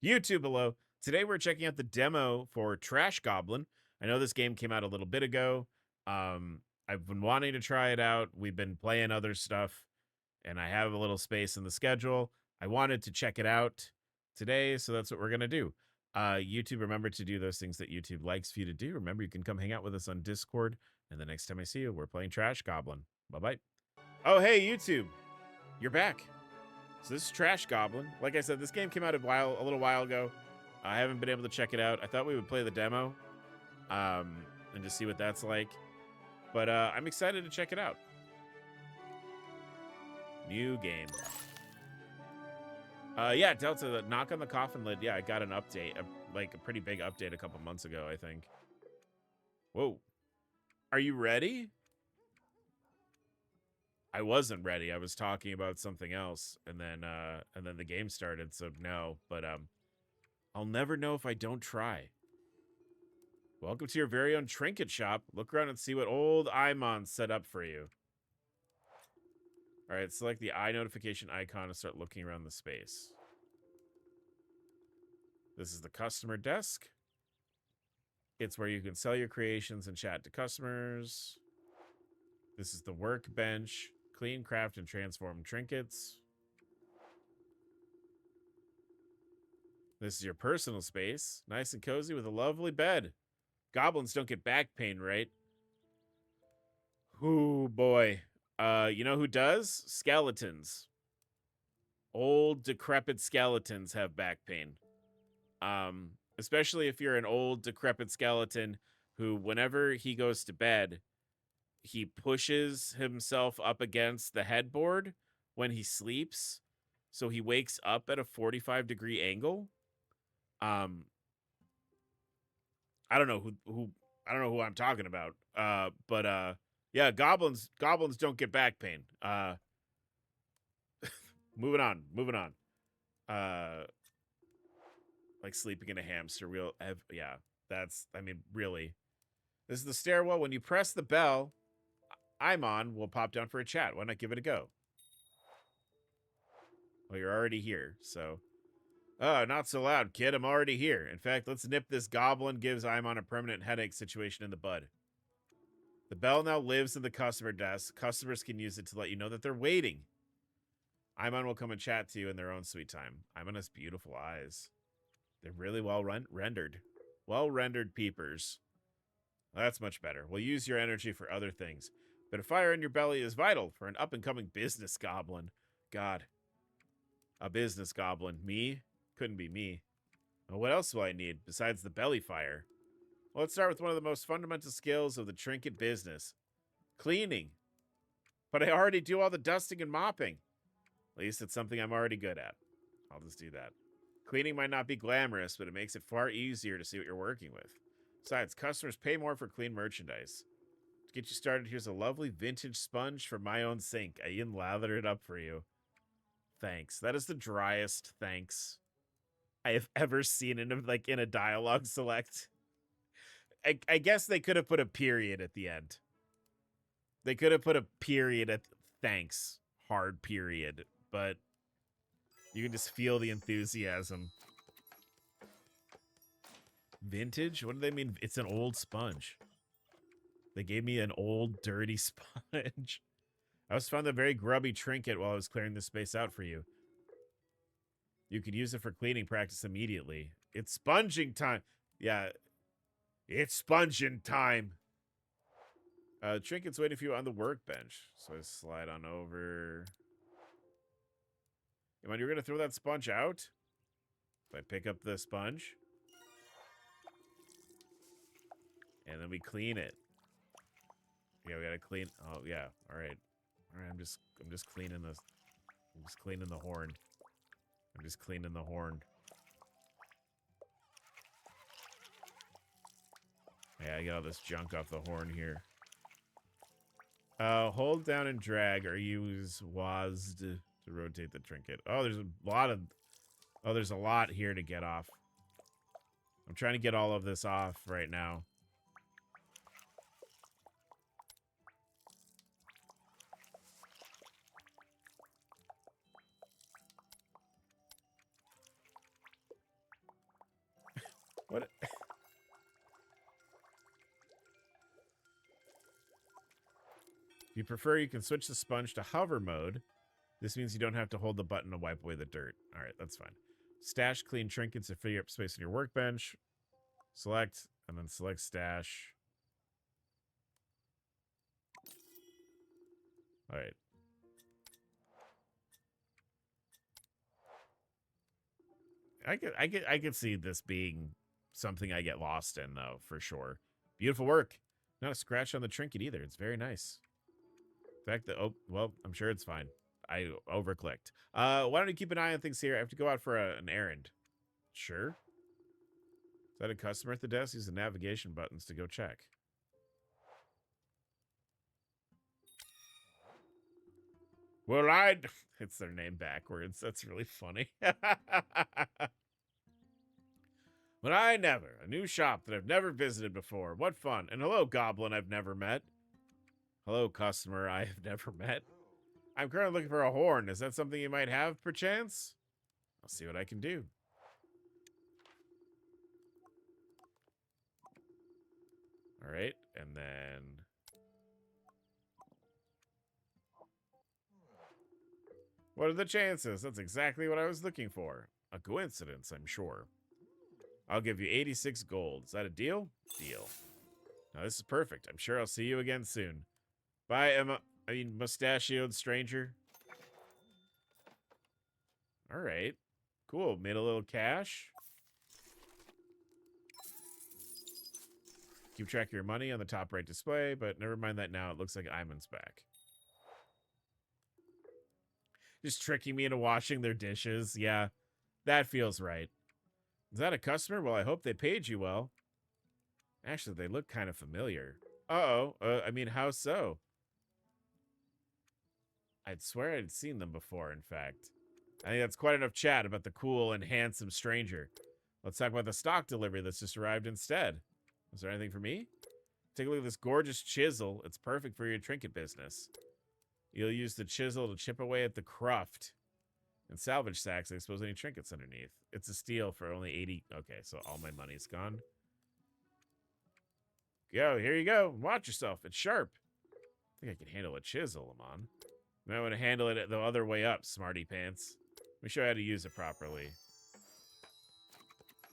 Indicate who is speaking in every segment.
Speaker 1: YouTube, hello. Today we're checking out the demo for Trash Goblin. I know this game came out a little bit ago. I've been wanting to try it out. We've been playing other stuff, and I have a little space in the schedule. I wanted to check it out today, so that's what we're going to do. YouTube, remember to do those things that YouTube likes for you to do. Remember, you can come hang out with us on Discord, and the next time I see you, we're playing Trash Goblin. Bye-bye. Oh, hey, YouTube. You're back. So this is Trash Goblin. Like I said, this game came out a little while ago. I haven't been able to check it out. I thought we would play the demo and just see what that's like. But I'm excited to check it out. New game. Yeah, Delta, the knock on the coffin lid. Yeah, I got an update, like a pretty big update a couple months ago, I think. Whoa. Are you ready? I wasn't ready. I was talking about something else, and then the game started, so no. But I'll never know if I don't try. Welcome to your very own trinket shop. Look around and see what old Imon's set up for you. All right, select the eye notification icon and start looking around the space. This is the customer desk. It's where you can sell your creations and chat to customers. This is the workbench. Clean, craft, and transform trinkets. This is your personal space. Nice and cozy with a lovely bed. Goblins don't get back pain, right? Ooh, boy. You know who does? Skeletons. Old, decrepit skeletons have back pain. Especially if you're an old, decrepit skeleton who, whenever he goes to bed, he pushes himself up against the headboard when he sleeps, so he wakes up at a 45-degree angle. I don't know who I'm talking about. But yeah, goblins don't get back pain. Moving on. Like sleeping in a hamster wheel. Yeah, I mean, really. This is the stairwell. When you press the bell, will pop down for a chat. Why not give it a go? Well, you're already here, so. Oh, not so loud, kid. I'm already here. In fact, let's nip this goblin gives Imon a permanent headache situation in the bud. The bell now lives in the customer desk. Customers can use it to let you know that they're waiting. Imon will come and chat to you in their own sweet time. Imon has beautiful eyes. They're really well rendered. Well-rendered peepers. That's much better. We'll use your energy for other things. But a fire in your belly is vital for an up-and-coming business goblin. God. A business goblin. Me? Couldn't be me. Well, what else will I need besides the belly fire? Well, let's start with one of the most fundamental skills of the trinket business. Cleaning. But I already do all the dusting and mopping. At least it's something I'm already good at. I'll just do that. Cleaning might not be glamorous, but it makes it far easier to see what you're working with. Besides, customers pay more for clean merchandise. To get you started, here's a lovely vintage sponge from my own sink. I even lathered it up for you. Thanks. That is the driest thanks I have ever seen in a dialogue select. I guess they could have put a period at the end. They could have put a period at thanks. Hard period. But you can just feel the enthusiasm. Vintage? What do they mean? It's an old sponge. They gave me an old, dirty sponge. I also found a very grubby trinket while I was clearing this space out for you. You could use it for cleaning practice immediately. It's sponging time. Yeah, it's sponging time. Trinket's waiting for you on the workbench. So I slide on over. Come on, you're going to throw that sponge out? If I pick up the sponge. And then we clean it. Yeah, we got to clean. Oh, yeah. All right. All right, I'm just cleaning this. I'm just cleaning the horn. I'm just cleaning the horn. Yeah, I got all this junk off the horn here. Hold down and drag or use WASD to rotate the trinket. Oh, there's a lot here to get off. I'm trying to get all of this off right now. If you prefer, you can switch the sponge to hover mode. This means you don't have to hold the button to wipe away the dirt. All right, that's fine. Stash clean trinkets to free up space on your workbench. Select, and then select stash. All right. I could see this being something I get lost in, though, for sure. Beautiful work. Not a scratch on the trinket either. It's very nice. In fact, well, I'm sure it's fine. I overclicked. Why don't you keep an eye on things here? I have to go out for an errand. Sure. Is that a customer at the desk? Use the navigation buttons to go check. Well, it's their name backwards. That's really funny. But I never. A new shop that I've never visited before. What fun. And hello, Goblin I've never met. Hello, customer I have never met. I'm currently looking for a horn. Is that something you might have, perchance? I'll see what I can do. All right, and then... What are the chances? That's exactly what I was looking for. A coincidence, I'm sure. I'll give you 86 gold. Is that a deal? Deal. Now, this is perfect. I'm sure I'll see you again soon. Bye, mustachioed stranger. All right. Cool. Made a little cash. Keep track of your money on the top right display, but never mind that now. It looks like Iman's back. Just tricking me into washing their dishes. Yeah, that feels right. Is that a customer? Well, I hope they paid you well. Actually, they look kind of familiar. Uh-oh. I mean, how so? I'd swear I'd seen them before, in fact. I think that's quite enough chat about the cool and handsome stranger. Let's talk about the stock delivery that's just arrived instead. Is there anything for me? Take a look at this gorgeous chisel. It's perfect for your trinket business. You'll use the chisel to chip away at the cruft and salvage sacks and expose any trinkets underneath. It's a steal for only 80. Okay, so all my money's gone. Yo, here you go. Watch yourself. It's sharp. I think I can handle a chisel, Amon. You might want to handle it the other way up, smarty pants. Let me show you how to use it properly.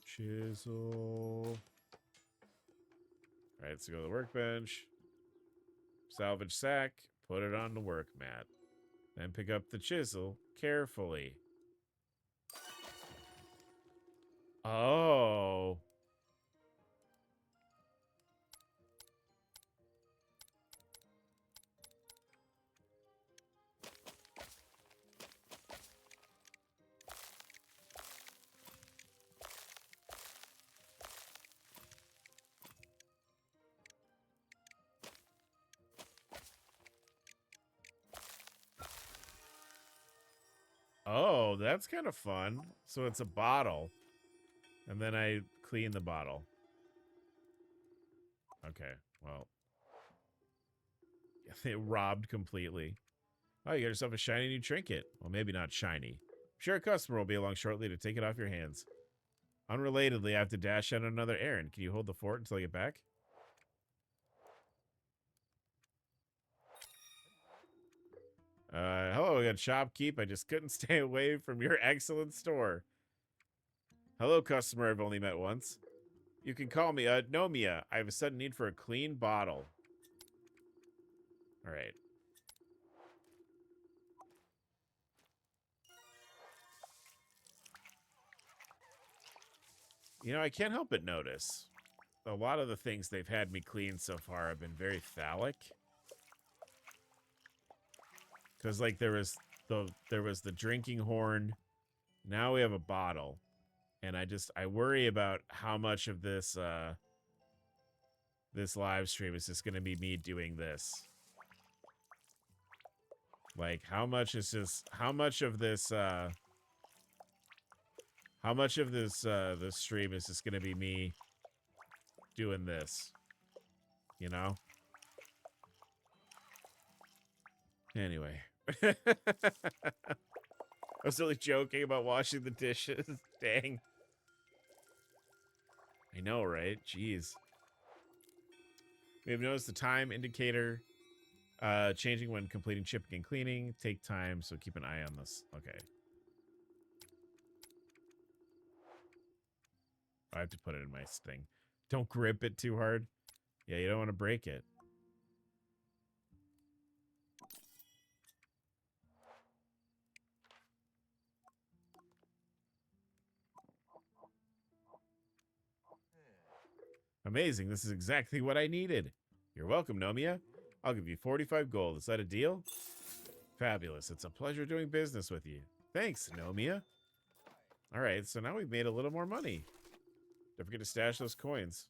Speaker 1: Chisel. All right, let's go to the workbench. Salvage sack. Put it on the work mat. Then pick up the chisel carefully. Oh. Oh, that's kind of fun. So it's a bottle. And then I clean the bottle. Okay, well. They robbed completely. Oh, you got yourself a shiny new trinket. Well, maybe not shiny. I'm sure a customer will be along shortly to take it off your hands. Unrelatedly, I have to dash out on another errand. Can you hold the fort until I get back? Hello, I got shopkeep. I just couldn't stay away from your excellent store. Hello, customer I've only met once. You can call me Nomia. I have a sudden need for a clean bottle. All right. You know, I can't help but notice a lot of the things they've had me clean so far have been very phallic. Because, like, there was the drinking horn. Now we have a bottle. And I worry about how much of this, this live stream is just going to be me doing this. Like, how much of this, this stream is just going to be me doing this? You know? Anyway. I was really joking about washing the dishes. Dang. I know, right? Jeez. We have noticed the time indicator Changing when completing shipping and cleaning. Take time, so keep an eye on this. Okay. I have to put it in my thing. Don't grip it too hard. Yeah, you don't want to break it. Amazing. This is exactly what I needed. You're welcome, Nomia. I'll give you 45 gold. Is that a deal? Fabulous. It's a pleasure doing business with you. Thanks, Nomia. All right, so now we've made a little more money. Don't forget to stash those coins.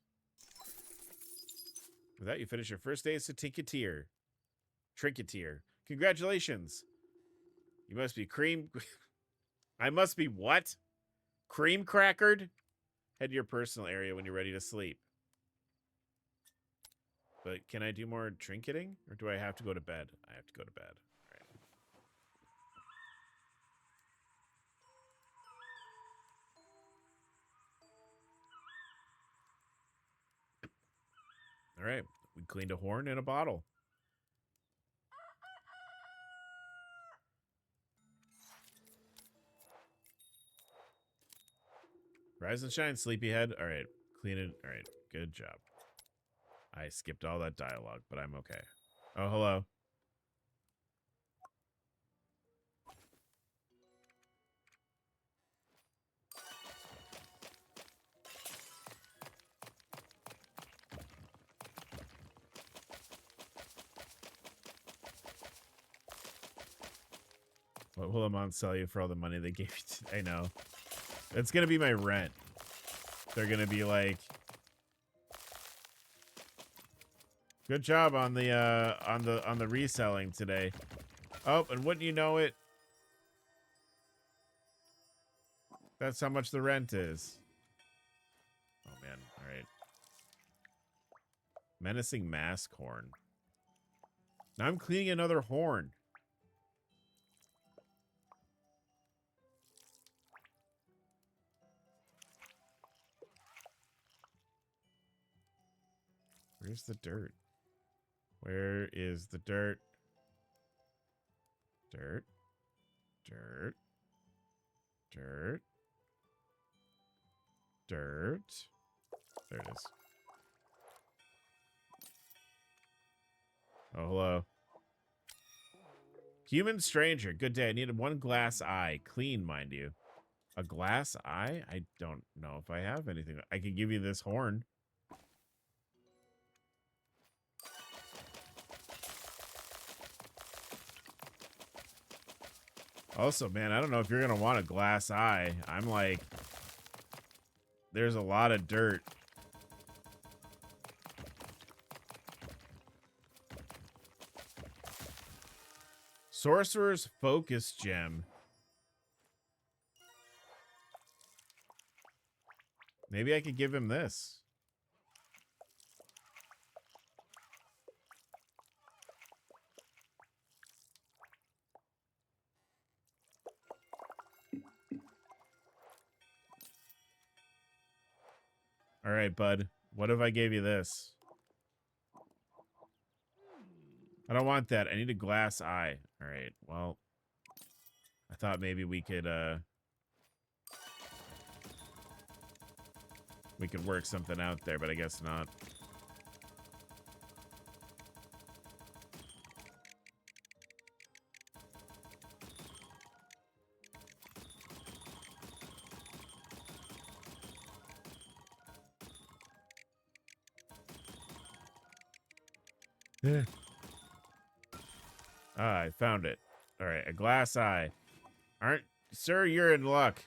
Speaker 1: With that, you finish your first day as a Trinketeer. Congratulations. You must be cream... I must be what? Cream crackered? Head to your personal area when you're ready to sleep. But can I do more trinketing? Or do I have to go to bed? I have to go to bed. All right. We cleaned a horn and a bottle. Rise and shine, sleepyhead. All right. Clean it. All right. Good job. I skipped all that dialogue, but I'm okay. Oh, hello. What will Amon sell you for all the money they gave you? I know. It's going to be my rent. They're going to be like, good job on the reselling today. Oh, and wouldn't you know it? That's how much the rent is. Oh, man. All right. Menacing mask horn. Now I'm cleaning another horn. Where's the dirt? Where is the dirt? Dirt. Dirt. Dirt. Dirt. There it is. Oh, hello. Human stranger. Good day. I needed one glass eye. Clean, mind you. A glass eye? I don't know if I have anything. I could give you this horn. Also, man, I don't know if you're going to want a glass eye. I'm like, there's a lot of dirt. Sorcerer's Focus Gem. Maybe I could give him this. All right, bud. What if I gave you this? I don't want that. I need a glass eye. All right. Well, I thought maybe we could work something out there, but I guess not. Ah, I found it. All right, a glass eye. Sir, you're in luck.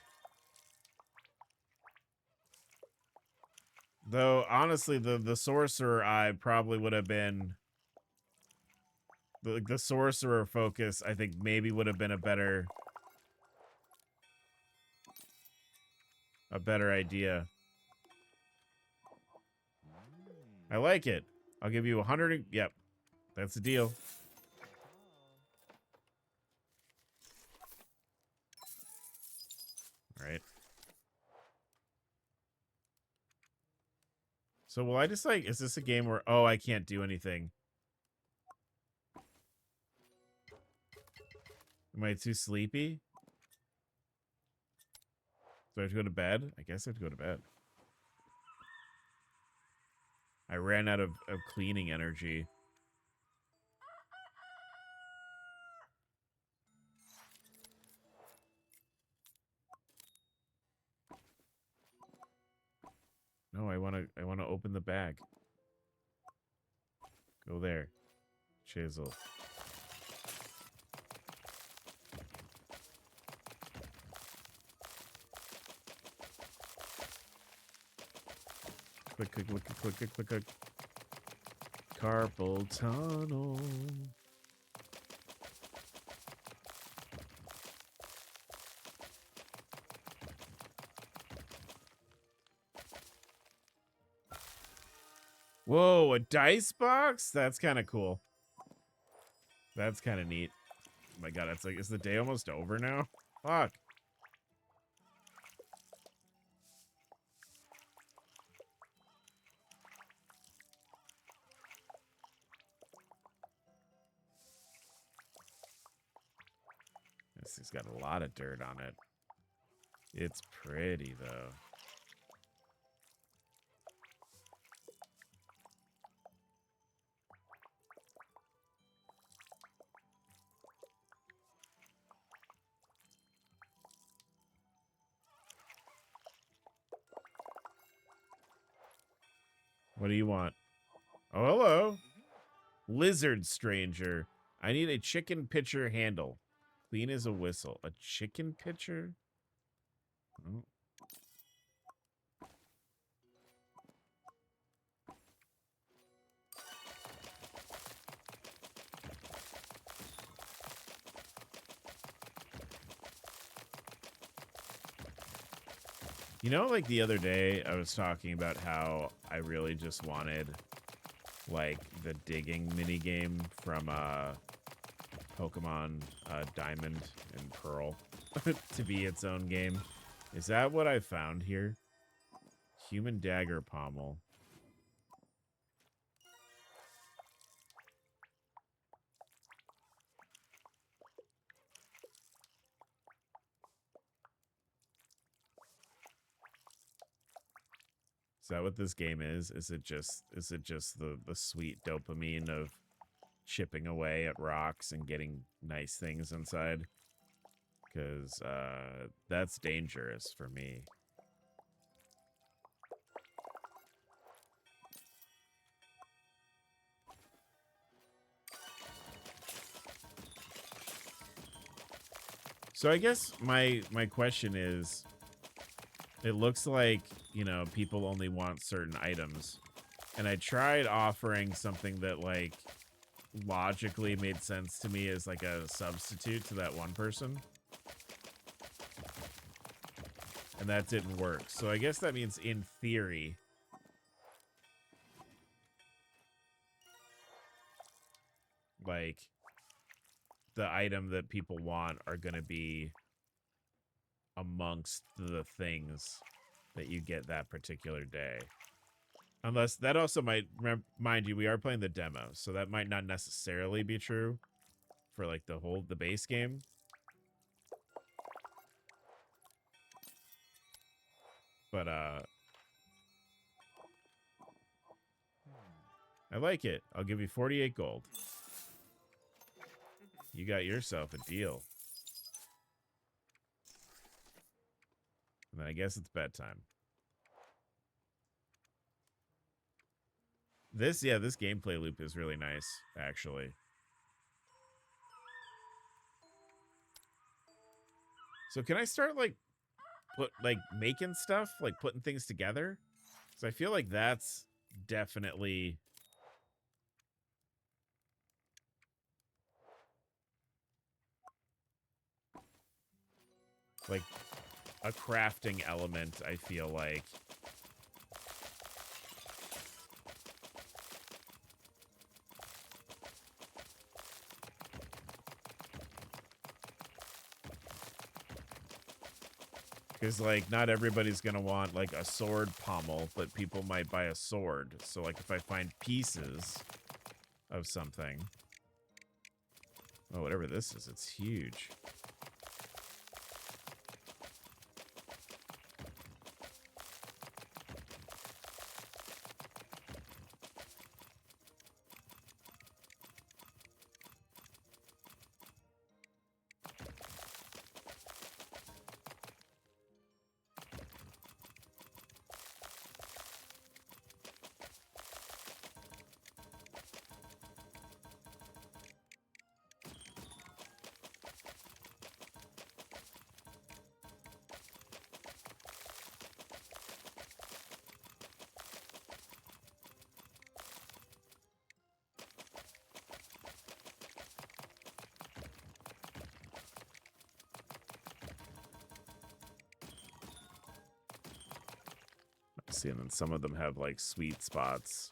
Speaker 1: Though, honestly, the sorcerer eye probably would have been... The sorcerer focus, I think, maybe would have been a better idea. I like it. I'll give you 100... Yep, that's the deal. All right. So will I just like, is this a game where, oh, I can't do anything? Am I too sleepy? Do I have to go to bed? I guess I have to go to bed. I ran out of cleaning energy. No, I wanna open the bag. Go there. Chisel. Click, click, click, click, click, click, click. Carpal tunnel. Whoa, a dice box? That's kind of cool. That's kind of neat. Oh my god, it's like, is the day almost over now? Fuck. This thing's got a lot of dirt on it. It's pretty, though. What do you want? Oh, hello. Lizard stranger. I need a chicken pitcher handle. Clean as a whistle. A chicken pitcher? Oh. You know, like the other day, I was talking about how I really just wanted, like, the digging minigame from Pokemon Diamond and Pearl to be its own game. Is that what I found here? Human dagger pommel. Is that what this game is? Is it just the sweet dopamine of chipping away at rocks and getting nice things inside? Because that's dangerous for me. So I guess my question is, it looks like, you know, people only want certain items. And I tried offering something that, like, logically made sense to me as, like, a substitute to that one person. And that didn't work. So I guess that means, in theory, like, the item that people want are going to be amongst the things that you get that particular day. Unless that also might, mind you, we are playing the demo, so that might not necessarily be true for like the base game. But I like it. I'll give you 48 gold. You got yourself a deal. And then I guess it's bedtime. This gameplay loop is really nice, actually. So can I start, like, making stuff? Like, putting things together? Because I feel like that's definitely... like, a crafting element, I feel like. Because, like, not everybody's going to want, like, a sword pommel, but people might buy a sword. So, like, if I find pieces of something, Oh, whatever this is, it's huge. See, and then some of them have like sweet spots.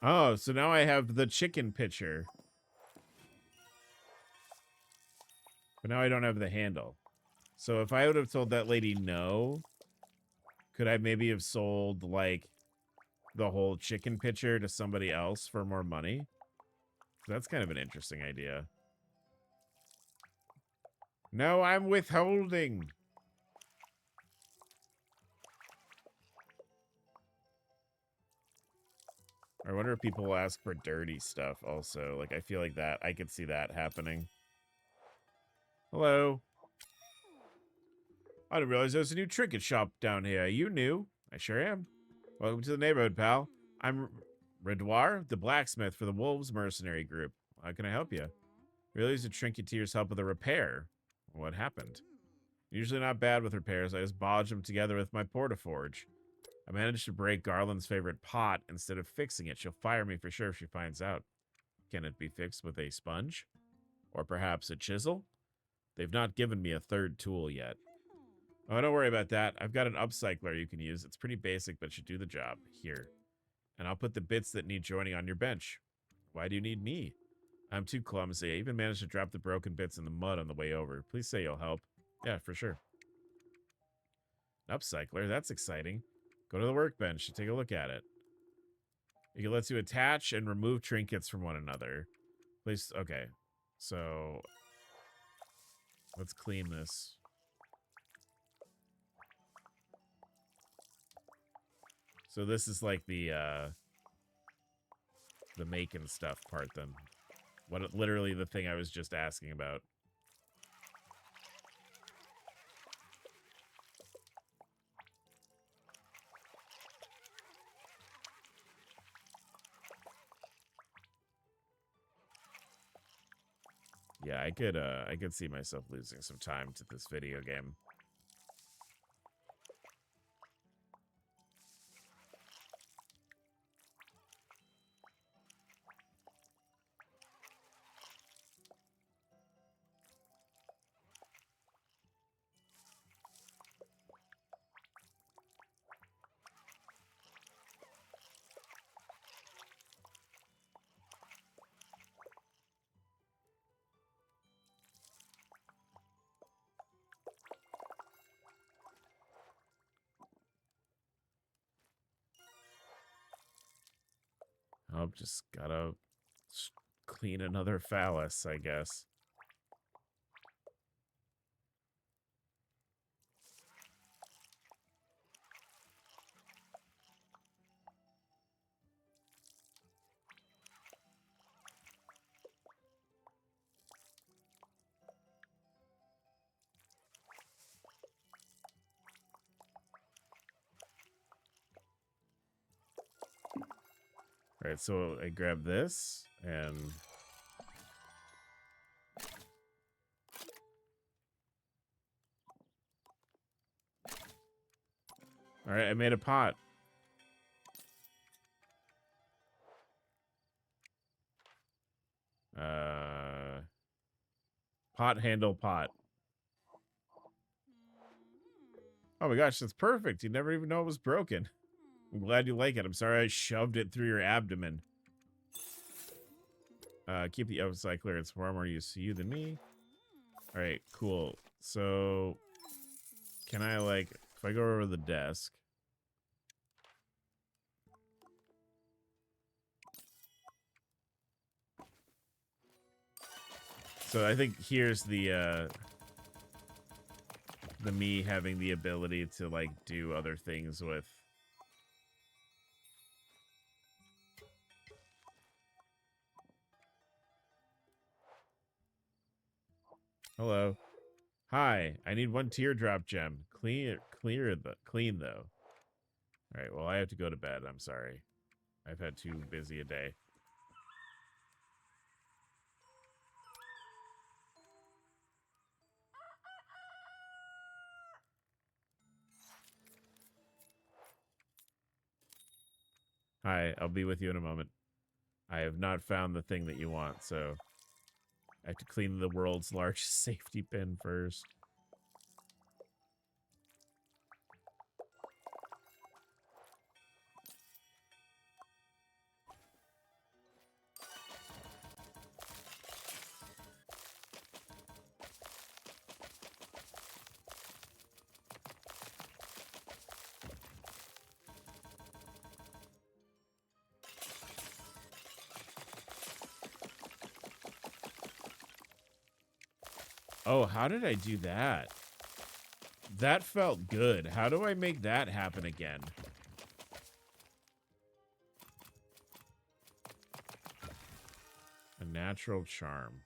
Speaker 1: Oh, so now I have the chicken pitcher. But now I don't have the handle. So if I would have told that lady no, could I maybe have sold like the whole chicken pitcher to somebody else for more money? That's kind of an interesting idea. No, I'm withholding. I wonder if people will ask for dirty stuff also. Like, I feel like that, I could see that happening. Hello. I didn't realize there's a new trinket shop down here. You new? I sure am. Welcome to the neighborhood, pal. I'm Redouar, the blacksmith for the Wolves Mercenary Group. How can I help you? Really, use a trinketeer's help with a repair. What happened? Usually not bad with repairs. I just bodged them together with my portaforge. I managed to break Garland's favorite pot. Instead of fixing it, she'll fire me for sure if she finds out. Can it be fixed with a sponge? Or perhaps a chisel? They've not given me a third tool yet. Oh, don't worry about that. I've got an upcycler you can use. It's pretty basic, but it should do the job. Here. And I'll put the bits that need joining on your bench. Why do you need me? I'm too clumsy. I even managed to drop the broken bits in the mud on the way over. Please say you'll help. Yeah, for sure. Upcycler, that's exciting. Go to the workbench and take a look at it. It lets you attach and remove trinkets from one another. Please, okay. So, let's clean this. So this is like the making stuff part then. Literally the thing I was just asking about. Yeah, I could see myself losing some time to this video game. I've just gotta clean another phallus, I guess. All right, so I grab this and all right, I made a pot. Pot handle pot. Oh my gosh, that's perfect. You never even know it was broken. I'm glad you like it. I'm sorry I shoved it through your abdomen. Keep the upcycler. It's far more use to you than me. All right, cool. So can I, like, if I go over to the desk. So I think here's the me having the ability to, like, do other things with. Hello. Hi, I need 1 teardrop gem. Clean though. All right, well, I have to go to bed. I'm sorry. I've had too busy a day. Hi, I'll be with you in a moment. I have not found the thing that you want, so I have to clean the world's largest safety pin first. Oh, how did I do that? That felt good. How do I make that happen again? A natural charm.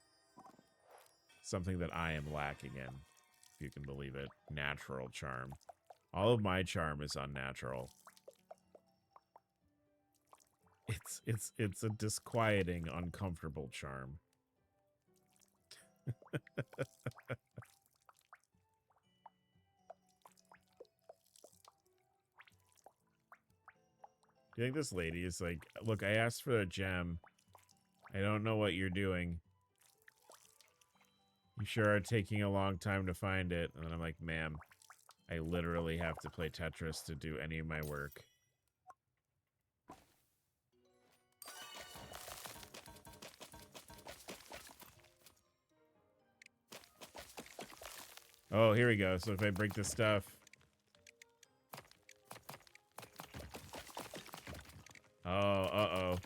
Speaker 1: Something that I am lacking in, if you can believe it. Natural charm. All of my charm is unnatural. It's a disquieting, uncomfortable charm. Do you think this lady is like, look, I asked for a gem. I don't know what you're doing. You sure are taking a long time to find it. And I'm like, ma'am, I literally have to play Tetris to do any of my work. Oh, here we go. So if I break this stuff. Oh, uh-oh.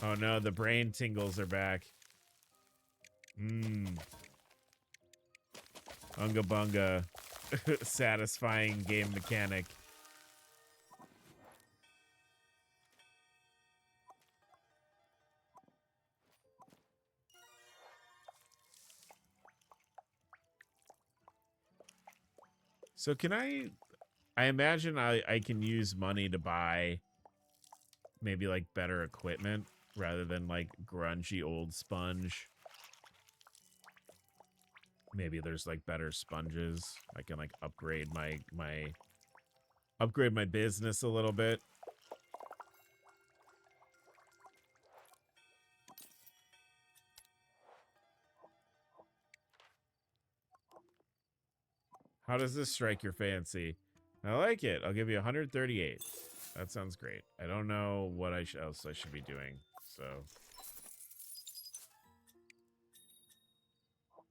Speaker 1: Oh no, the brain tingles are back. Mmm. Unga bunga. Satisfying game mechanic. So can I imagine I can use money to buy maybe like better equipment rather than like grungy old sponge. Maybe there's like better sponges. I can like upgrade my business a little bit. How does this strike your fancy? I like it. I'll give you 138. That sounds great. I don't know what else I should be doing. So.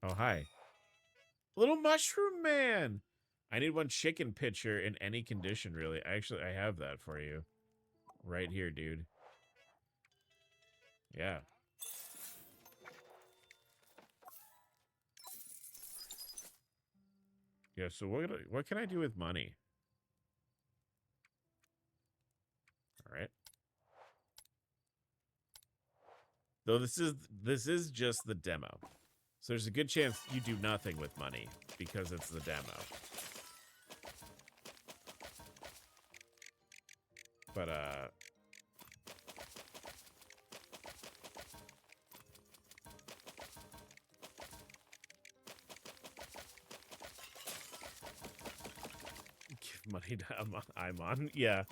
Speaker 1: Oh, hi. Little mushroom man. I need 1 chicken pitcher in any condition, really. Actually, I have that for you. Right here, dude. Yeah. Yeah, so what can I do with money? All right. Though this is just the demo. So there's a good chance you do nothing with money because it's the demo. But give money to I'm on. Yeah.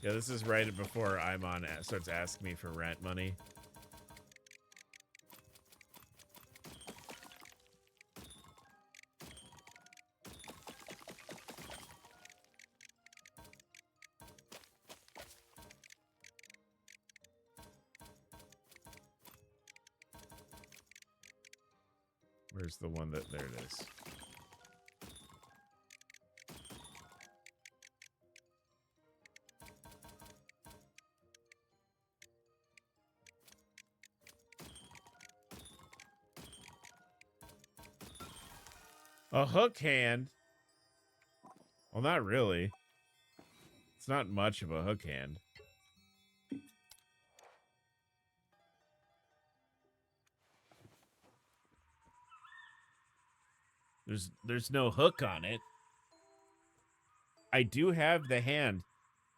Speaker 1: Yeah, this is right before I'm on starts asking me for rent money. Where's the one that... There it is. A hook hand? Well, not really. It's not much of a hook hand. There's no hook on it. I do have the hand.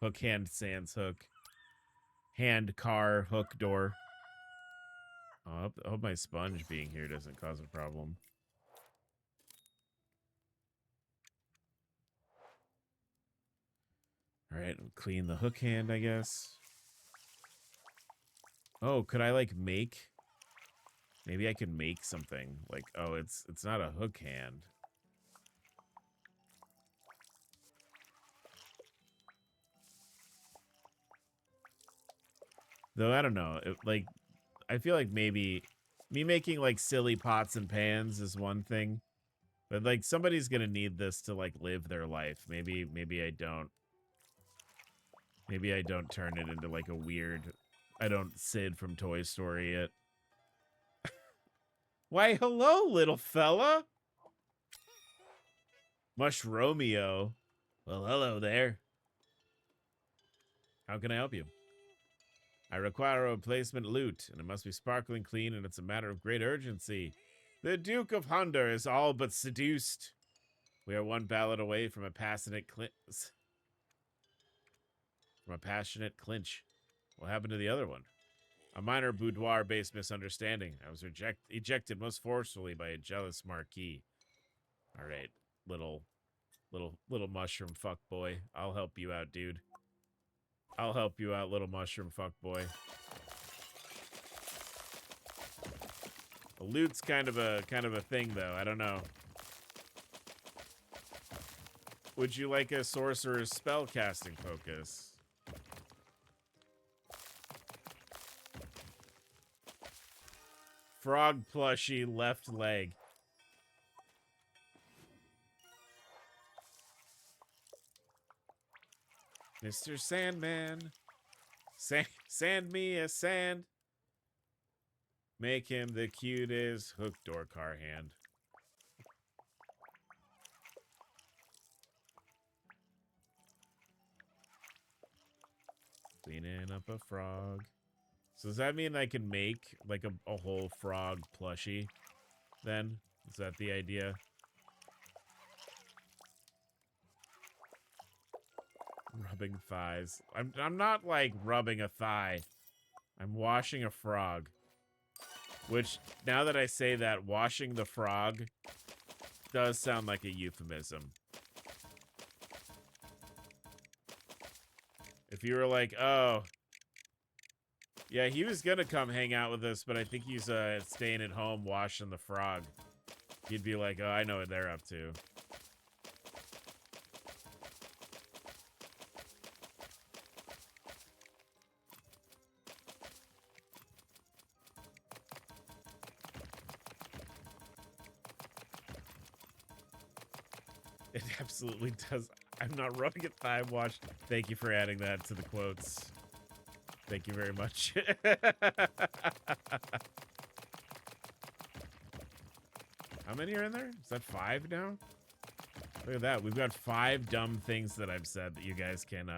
Speaker 1: Hook hand sans hook. Hand car hook door. Oh, I hope my sponge being here doesn't cause a problem. Alright, clean the hook hand, I guess. Oh, could I like make? Maybe I could make something. Like, oh, it's not a hook hand. Though I don't know. Like, I feel like maybe me making like silly pots and pans is one thing. But like somebody's gonna need this to like live their life. Maybe I don't. Maybe I don't turn it into like a weird... I don't Sid from Toy Story it. Why, hello, little fella. Mushromeo. Well, hello there. How can I help you? I require a replacement loot, and it must be sparkling clean, and it's a matter of great urgency. The Duke of Hunder is all but seduced. We are one ballot away from a passionate clinch. What happened to the other one? A minor boudoir-based misunderstanding. I was ejected most forcefully by a jealous marquis. All right, little mushroom fuckboy. I'll help you out, dude. I'll help you out, little mushroom fuckboy. The loot's kind of a thing, though. I don't know. Would you like a sorcerer's spellcasting focus? Frog plushie left leg. Mr. Sandman. Sand me a sand. Make him the cutest hook door car hand. Cleaning up a frog. So does that mean I can make like a whole frog plushie then? Is that the idea? Rubbing thighs. I'm not like rubbing a thigh. I'm washing a frog. Which, now that I say that, washing the frog does sound like a euphemism. If you were like, oh, yeah, he was gonna come hang out with us, but I think he's staying at home washing the frog. You'd be like, oh, I know what they're up to. It absolutely does. I'm not rubbing it thigh wash. Thank you for adding that to the quotes. Thank you very much. How many are in there? Is that 5 now? Look at that. We've got 5 dumb things that I've said that you guys can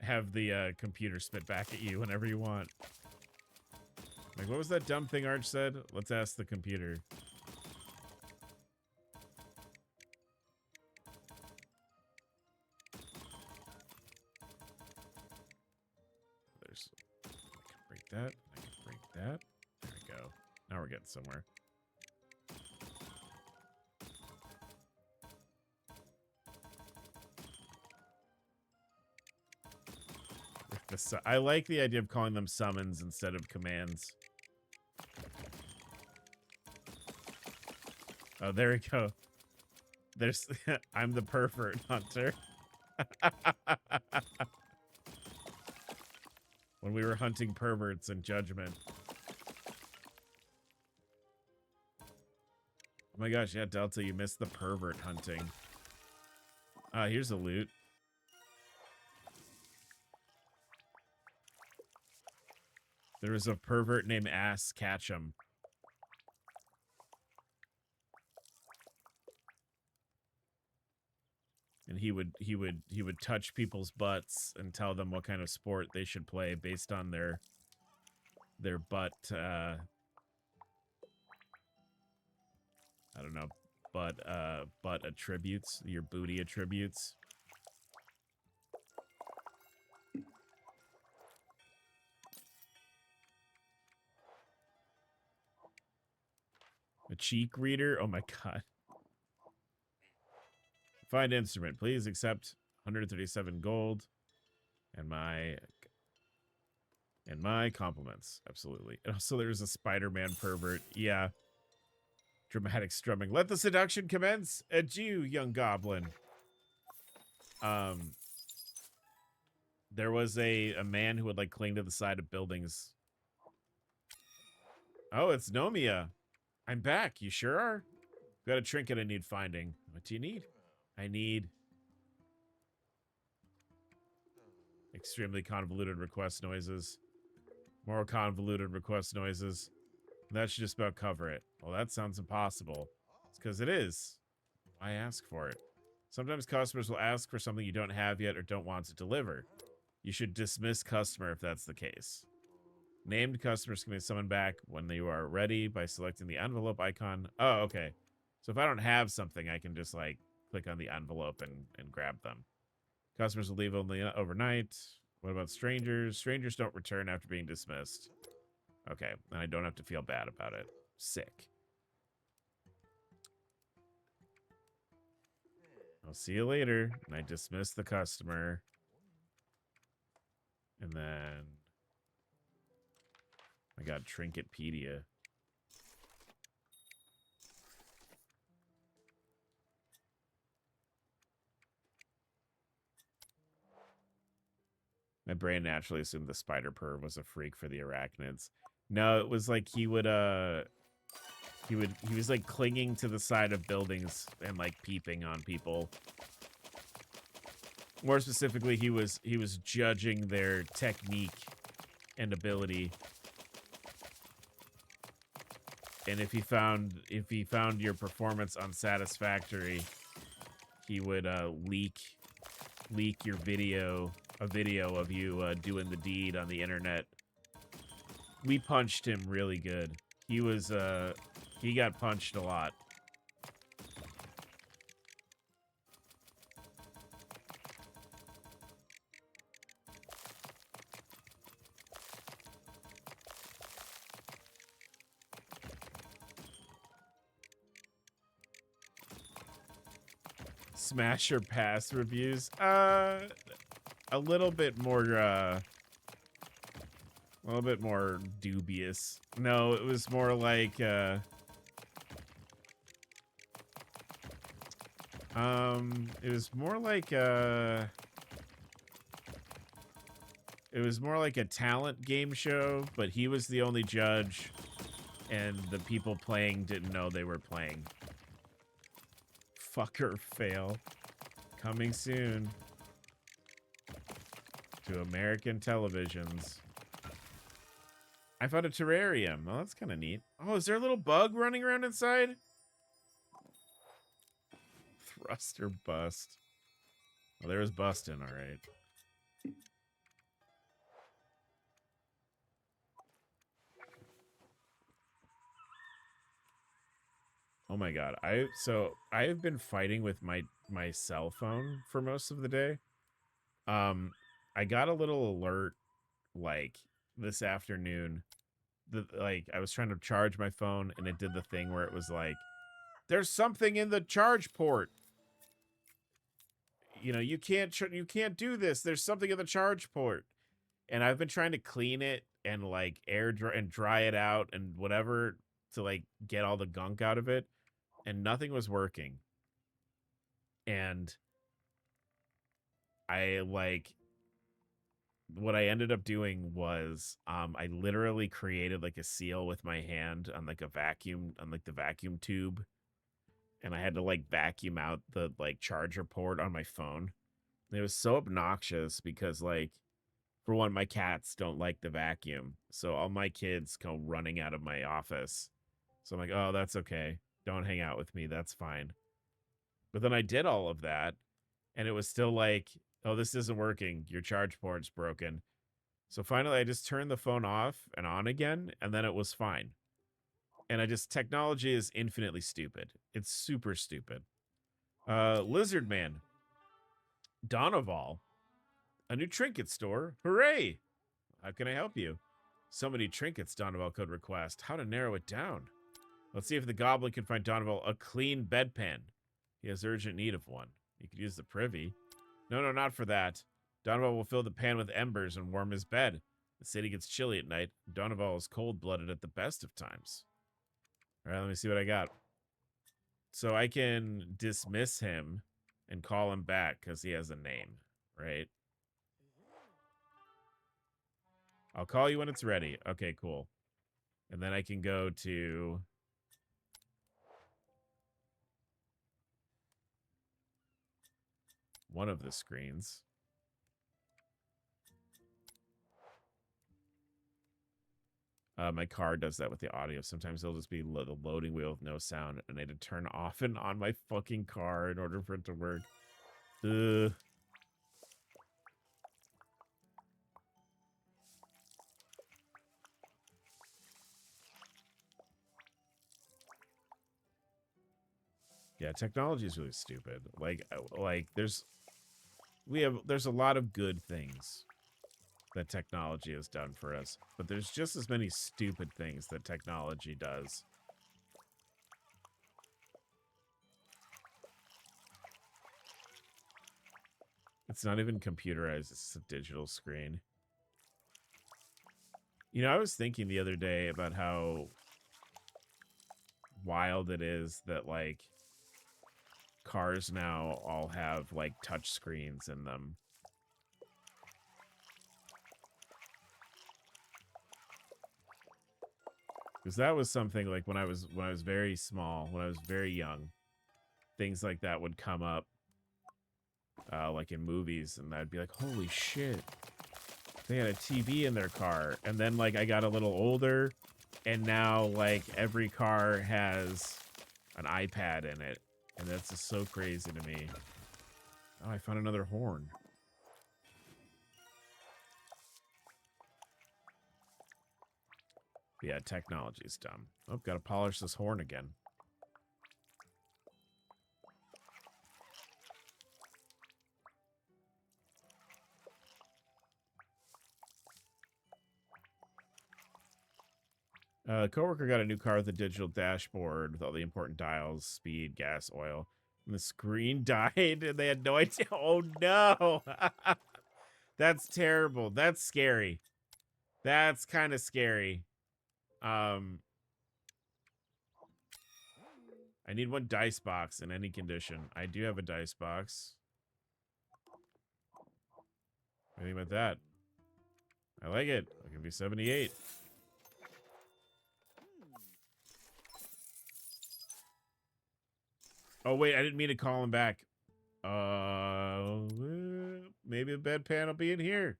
Speaker 1: have the computer spit back at you whenever you want. Like, what was that dumb thing Arch said? Let's ask the computer. I can break that. There we go. Now we're getting somewhere. I like the idea of calling them summons instead of commands. Oh, there we go. There's I'm the pervert hunter. When we were hunting perverts in Judgment. Oh my gosh, yeah, Delta, you missed the pervert hunting. Here's the loot. There was a pervert named Ass Catchem. And he would touch people's butts and tell them what kind of sport they should play based on their butt I don't know, butt attributes, your booty attributes. A cheek reader? Oh my god. Find instrument. Please accept 137 gold and my compliments. Absolutely. And also there's a Spider-Man pervert. Yeah. Dramatic strumming. Let the seduction commence. Adieu, young goblin. There was a man who would like cling to the side of buildings. Oh, it's Nomia. I'm back. You sure are? Got a trinket I need finding. What do you need? I need extremely convoluted request noises. More convoluted request noises. That should just about cover it. Well, that sounds impossible. It's because it is. Why ask for it? Sometimes customers will ask for something you don't have yet or don't want to deliver. You should dismiss customer if that's the case. Named customers can be summoned back when they are ready by selecting the envelope icon. Oh, okay. So if I don't have something, I can just like click on the envelope and grab them. Customers will leave only overnight. What about strangers? Strangers don't return after being dismissed. Okay, and I don't have to feel bad about it. Sick. I'll see you later. And I dismiss the customer. And then I got Trinketpedia. My brain naturally assumed the spider perv was a freak for the arachnids. No, it was like he was like clinging to the side of buildings and like peeping on people. More specifically, he was judging their technique and ability. And if he found your performance unsatisfactory, he would leak your video, a video of you doing the deed on the internet. We punched him really good. He was he got punched a lot. Smash or pass reviews? A little bit more dubious. No, it was more like it was more like a talent game show, but he was the only judge and the people playing didn't know they were playing. Fucker fail. Coming soon to American televisions. I found a terrarium. Oh, that's kind of neat. Oh, is there a little bug running around inside? Thrust or bust? Well, there was busting, all right. Oh my god. I've been fighting with my cell phone for most of the day. I got a little alert like this afternoon. Like I was trying to charge my phone and it did the thing where it was like, there's something in the charge port. You know, you can't do this. There's something in the charge port. And I've been trying to clean it and like dry it out and whatever to like get all the gunk out of it, and nothing was working. And what I ended up doing was I literally created like a seal with my hand on like the vacuum tube and I had to like vacuum out the like charger port on my phone. And it was so obnoxious because like, for one, my cats don't like the vacuum. So all my kids go running out of my office. So I'm like, oh, that's okay. Don't hang out with me. That's fine. But then I did all of that, and it was still like, oh, this isn't working. Your charge port's broken. So finally, I just turned the phone off and on again, and then it was fine. And technology is infinitely stupid. It's super stupid. Lizard Man. Donoval. A new trinket store. Hooray! How can I help you? So many trinkets Donoval could request. How to narrow it down? Let's see if the goblin can find Donoval a clean bedpan. He has urgent need of one. You could use the privy. No, not for that. Donoval will fill the pan with embers and warm his bed. The city gets chilly at night. Donoval is cold-blooded at the best of times. All right, let me see what I got. So I can dismiss him and call him back because he has a name, right? I'll call you when it's ready. Okay, cool. And then I can go to... one of the screens. My car does that with the audio. Sometimes it'll just be the loading wheel with no sound, and I had to turn off and on my fucking car in order for it to work. Ugh. Yeah, technology is really stupid. Like there's a lot of good things that technology has done for us, but there's just as many stupid things that technology does. It's not even computerized, it's a digital screen. You know, I was thinking the other day about how wild it is that, like, cars now all have, like, touch screens in them. Because that was something, like, when I was very small, when I was very young, things like that would come up, like in movies, and I'd be like, holy shit, they had a TV in their car. And then, like, I got a little older, and now, like, every car has an iPad in it. And that's just so crazy to me. Oh, I found another horn. Yeah, technology's dumb. Oh, gotta polish this horn again. Coworker got a new car with a digital dashboard with all the important dials, speed, gas, oil. And the screen died and they had no idea. Oh, no. That's terrible. That's scary. That's kind of scary. I need one dice box in any condition. I do have a dice box. What do you think about that? I like it. I can be 78. Oh, wait, I didn't mean to call him back. Maybe a bedpan will be in here.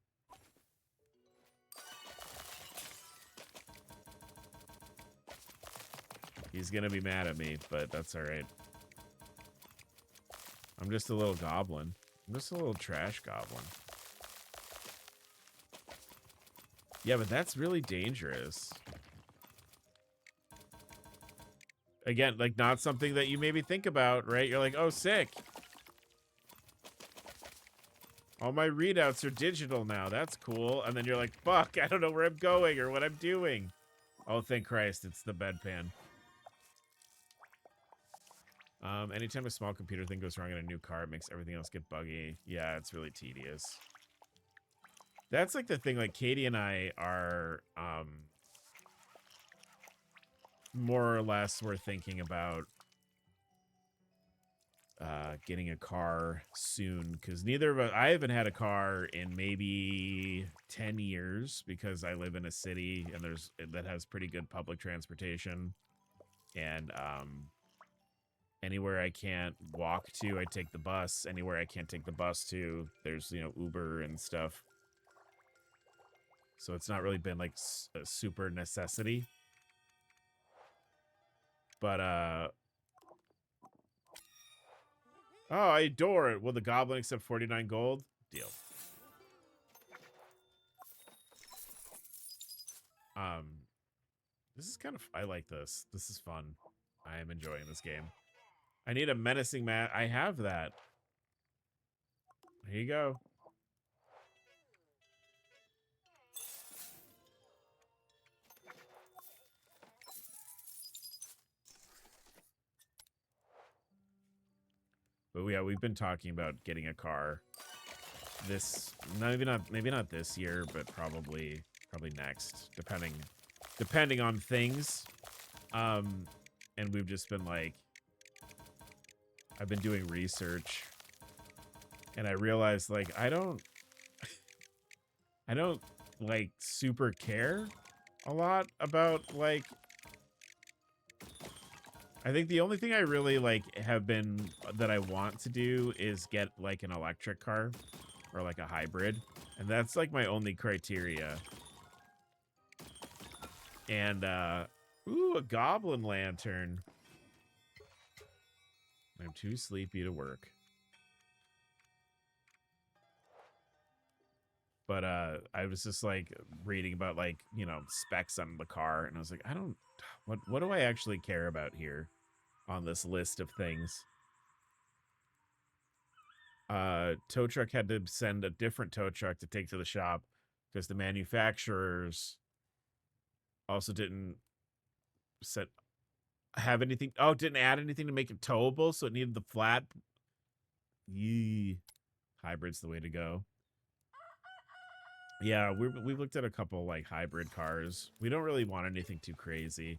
Speaker 1: He's gonna be mad at me, but that's all right. I'm just a little goblin. I'm just a little trash goblin. Yeah, but that's really dangerous. Again, like, not something that you maybe think about, right? You're like, oh, sick. All my readouts are digital now. That's cool. And then you're like, fuck, I don't know where I'm going or what I'm doing. Oh, thank Christ, it's the bedpan. Anytime a small computer thing goes wrong in a new car, it makes everything else get buggy. Yeah, it's really tedious. That's like the thing, like, Katie and I are, more or less we're thinking about getting a car soon, because neither of us, I haven't had a car in maybe 10 years because I live in a city and that has pretty good public transportation, and Anywhere I can't walk to, I take the bus. Anywhere I can't take the bus to, there's, you know, Uber and stuff. So it's not really been like a super necessity. But, oh, I adore it. Will the goblin accept 49 gold? Deal. This is kind of, I like this. This is fun. I am enjoying this game. I need a menacing man. I have that. Here you go. But yeah, we've been talking about getting a car. Maybe not this year, but probably next, depending on things. And we've just been like, I've been doing research, and I realized like I don't like super care a lot about like. I think the only thing I really like that I want to do is get like an electric car or like a hybrid. And that's like my only criteria. And, ooh, a goblin lantern. I'm too sleepy to work. But, I was just like reading about like, you know, specs on the car. And I was like, what do I actually care about here on this list of things? Tow truck had to send a different tow truck to take to the shop because the manufacturers also didn't have anything. Oh, didn't add anything to make it towable, so it needed the flat. Yee. Hybrid's the way to go. Yeah, we've looked at a couple like hybrid cars. We don't really want anything too crazy.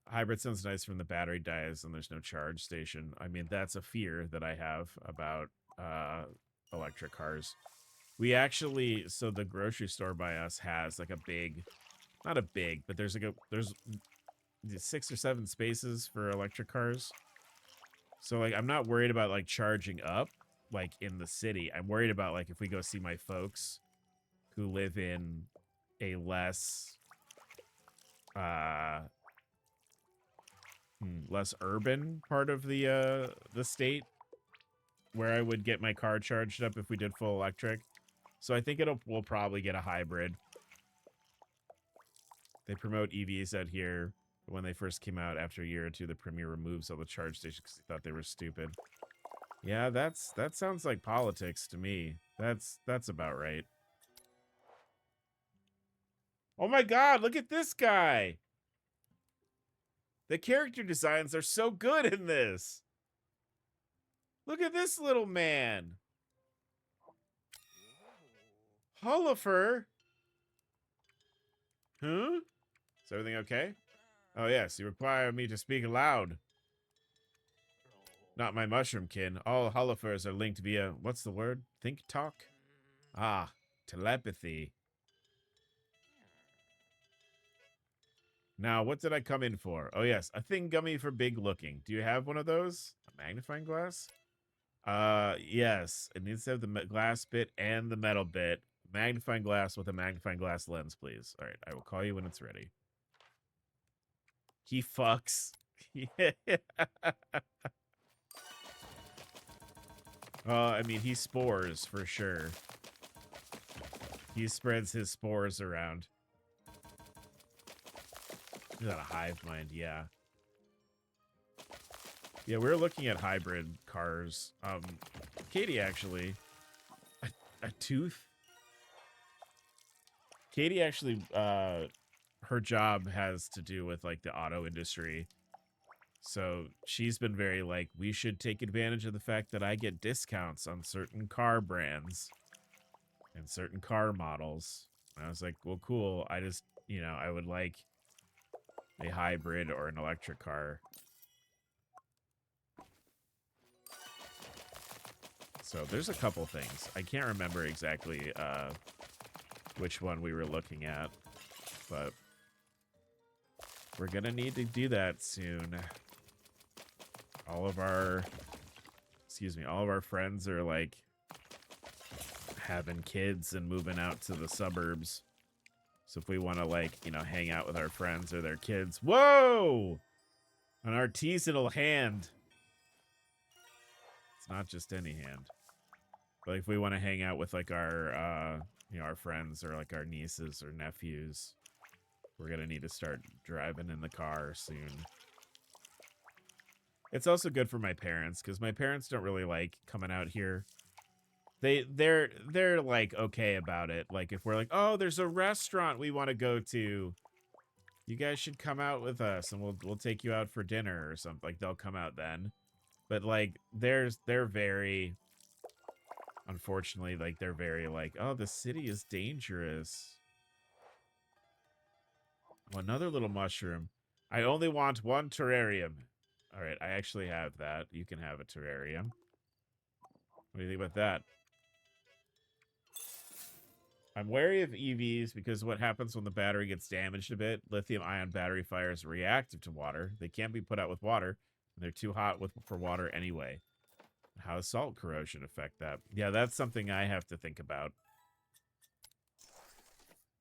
Speaker 1: Hybrid sounds nice when the battery dies and there's no charge station. I mean, that's a fear that I have about electric cars. We actually, so the grocery store by us has like a big, not a big, but there's 6 or 7 spaces for electric cars. So like, I'm not worried about like charging up like in the city. I'm worried about like if we go see my folks who live in a less less urban part of the state where I would get my car charged up if we did full electric. So I think we'll probably get a hybrid. They promote EVs out here. But when they first came out after a year or two, the Premier removes all the charge stations because they thought they were stupid. Yeah, that sounds like politics to me. That's about right. Oh my god, look at this guy! The character designs are so good in this. Look at this little man. Hullifer. Huh? Is everything okay? Oh yes, you require me to speak aloud. Not my mushroom kin. All Hullifers are linked via, what's the word? Think talk? Ah, telepathy. Now, what did I come in for? Oh yes, a thing gummy for big looking. Do you have one of those? A magnifying glass? Yes. It needs to have the glass bit and the metal bit. Magnifying glass with a magnifying glass lens, please. All right, I will call you when it's ready. He fucks. I mean, he spores for sure. He spreads his spores around. He's got a hive mind, yeah. Yeah, we're looking at hybrid cars. Katie actually, a tooth. Katie actually, her job has to do with like the auto industry. So she's been very like, we should take advantage of the fact that I get discounts on certain car brands and certain car models. And I was like, well, cool. I just, you know, I would like a hybrid or an electric car. So there's a couple things. I can't remember exactly which one we were looking at, but we're gonna need to do that soon. all of our, all of our friends are like having kids and moving out to the suburbs. So if we want to like, you know, hang out with our friends or their kids, whoa, an artisanal hand. It's not just any hand. But if we want to hang out with like our, you know, our friends or like our nieces or nephews, we're going to need to start driving in the car soon. It's also good for my parents because my parents don't really like coming out here. They're like okay about it. Like if we're like, oh, there's a restaurant we want to go to, you guys should come out with us and we'll take you out for dinner or something. Like they'll come out then. But like they're very, unfortunately, like they're very like, oh, the city is dangerous. Oh, another little mushroom. I only want one terrarium. All right, I actually have that. You can have a terrarium. What do you think about that? I'm wary of EVs because what happens when the battery gets damaged a bit? Lithium-ion battery fires are reactive to water. They can't be put out with water, and they're too hot for water anyway. How does salt corrosion affect that? Yeah, that's something I have to think about.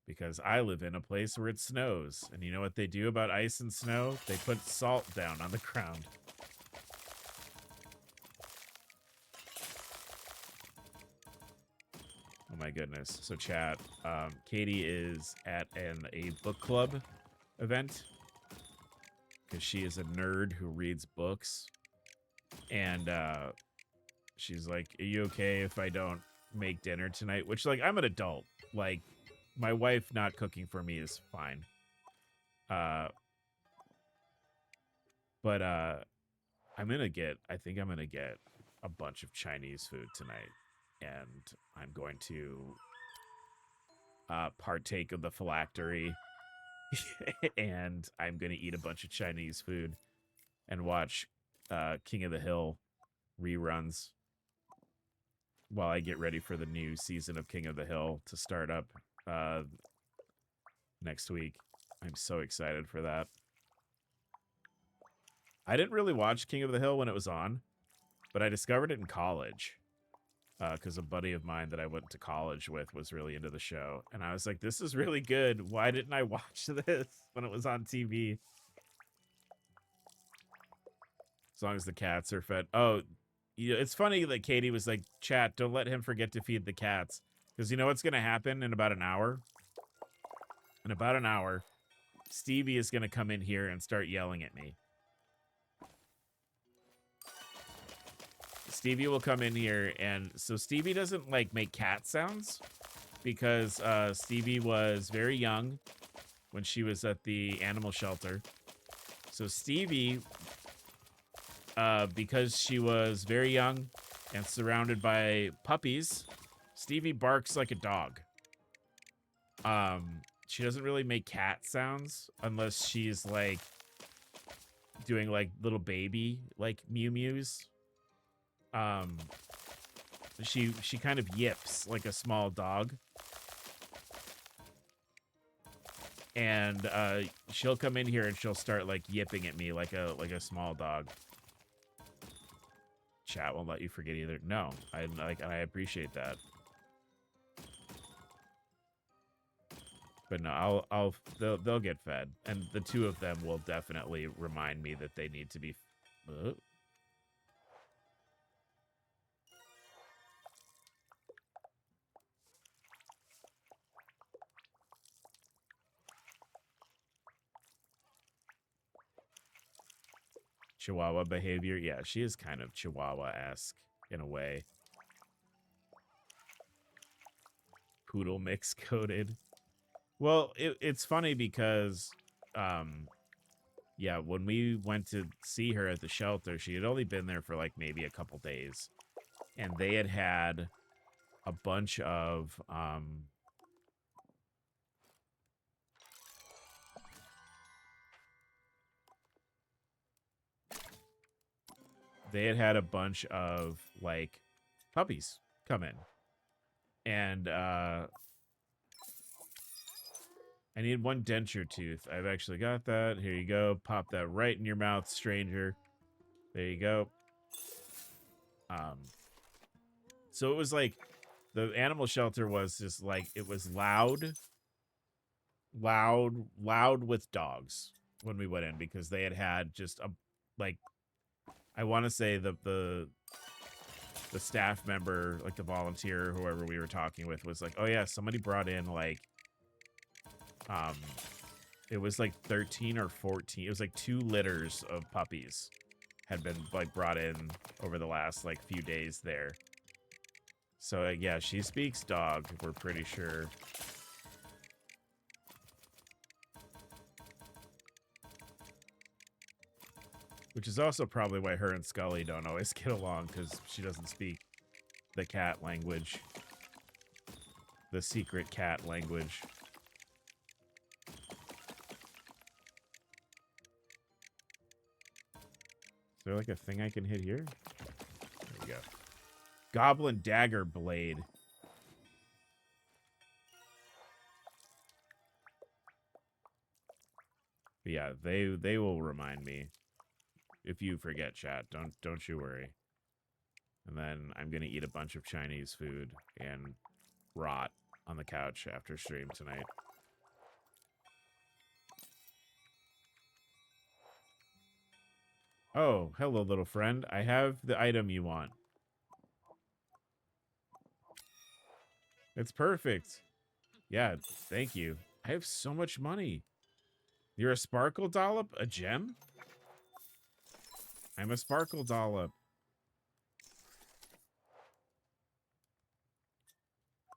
Speaker 1: Because I live in a place where it snows. And you know what they do about ice and snow? They put salt down on the ground. Oh my goodness. So chat, Katie is at a book club event. Because she is a nerd who reads books. And she's like, are you okay if I don't make dinner tonight? Which, like, I'm an adult. Like, my wife not cooking for me is fine. But I think I'm gonna get a bunch of Chinese food tonight. And I'm going to partake of the phylactery. And I'm gonna eat a bunch of Chinese food and watch King of the Hill reruns while I get ready for the new season of King of the Hill to start up next week. I'm so excited for that. I didn't really watch King of the Hill when it was on, but I discovered it in college because a buddy of mine that I went to college with was really into the show. And I was like, this is really good. Why didn't I watch this when it was on TV? As long as the cats are fed. Oh, you know, it's funny that Katie was like, chat, don't let him forget to feed the cats. Because you know what's going to happen in about an hour? In about an hour, Stevie is going to come in here and start yelling at me. Stevie will come in here, and so Stevie doesn't, like, make cat sounds because Stevie was very young when she was at the animal shelter. So Stevie, because she was very young and surrounded by puppies, Stevie barks like a dog. She doesn't really make cat sounds unless she's, like, doing, like, little baby, like, mew-mews. She kind of yips like a small dog. And she'll come in here and she'll start like yipping at me like a small dog. Chat won't let you forget either. No, I appreciate that. But no, they'll get fed, and the two of them will definitely remind me that they need to be. Chihuahua behavior. Yeah, she is kind of Chihuahua-esque in a way. Poodle mix coated. Well, it's funny because, yeah, when we went to see her at the shelter, she had only been there for like maybe a couple days. And they had a bunch of, like puppies come in. And I need one denture tooth. I've actually got that. Here you go. Pop that right in your mouth, stranger. There you go. So it was like the animal shelter was just like, it was loud with dogs when we went in, because they had just a, like, I want to say the staff member, like the volunteer, whoever we were talking with, was like, oh yeah, somebody brought in like, it was like 13 or 14. It was like 2 litters of puppies had been like brought in over the last like few days there. So yeah, she speaks dog, we're pretty sure. Which is also probably why her and Scully don't always get along, because she doesn't speak the cat language. The secret cat language. Is there like a thing I can hit here? There we go. Goblin dagger blade. But yeah, they will remind me. If you forget, chat, don't you worry. And then I'm gonna eat a bunch of Chinese food and rot on the couch after stream tonight. Oh, hello, little friend. I have the item you want. It's perfect. Yeah, thank you. I have so much money. You're a sparkle dollop? A gem? I'm a sparkle dollop.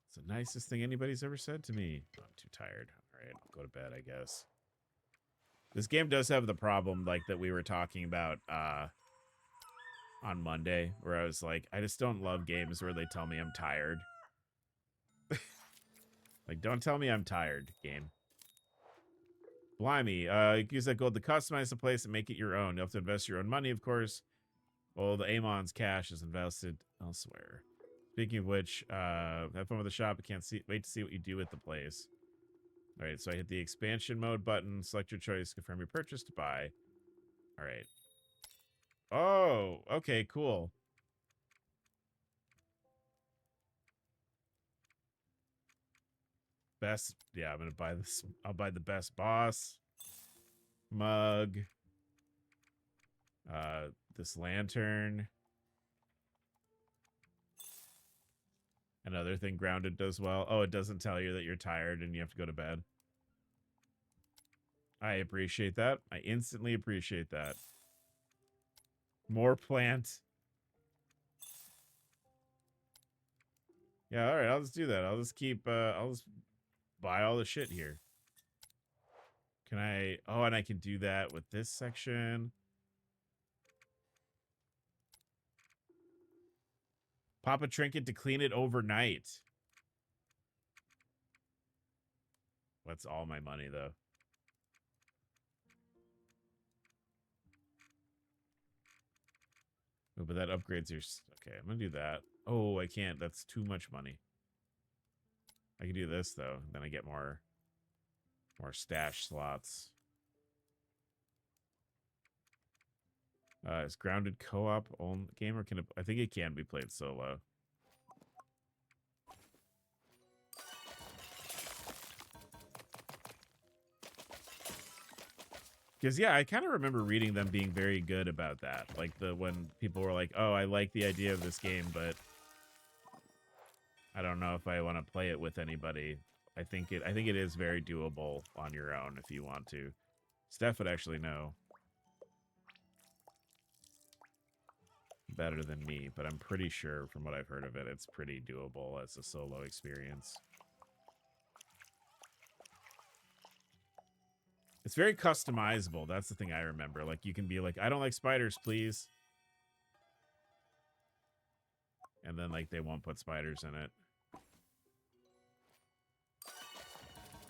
Speaker 1: It's the nicest thing anybody's ever said to me. Oh, I'm too tired. All right, I'll go to bed, I guess. This game does have the problem, like, that we were talking about on Monday, where I was like, I just don't love games where they tell me I'm tired. Like, don't tell me I'm tired, game. Blimey, you can use that gold to customize the place and make it your own. You have to invest your own money, of course. Well, the Amon's cash is invested elsewhere. Speaking of which, have fun with the shop. I can't wait to see what you do with the place. All right, so I hit the expansion mode button, select your choice, confirm your purchase to buy. All right. Oh, okay, cool. Best, yeah, I'm gonna buy this. I'll buy the best boss mug. This lantern. Another thing Grounded does well. Oh, it doesn't tell you that you're tired and you have to go to bed. I appreciate that. I instantly appreciate that. More plant. Yeah, all right, I'll just do that. I'll just keep, I'll just buy all the shit here. Can I, oh, and I can do that with this section. Pop a trinket to clean it overnight. That's all my money, though. Oh, but that upgrades your... Okay, I'm gonna do that. Oh, I can't. That's too much money. I can do this, though. Then I get more stash slots. Is Grounded co-op on game, or can it... I think it can be played solo. Because, yeah, I kind of remember reading them being very good about that. Like, when people were like, oh, I like the idea of this game, but I don't know if I want to play it with anybody. I think it is very doable on your own if you want to. Steph would actually know better than me, but I'm pretty sure from what I've heard of it, it's pretty doable as a solo experience. It's very customizable. That's the thing I remember. Like, you can be like, I don't like spiders, please. And then, like, they won't put spiders in it.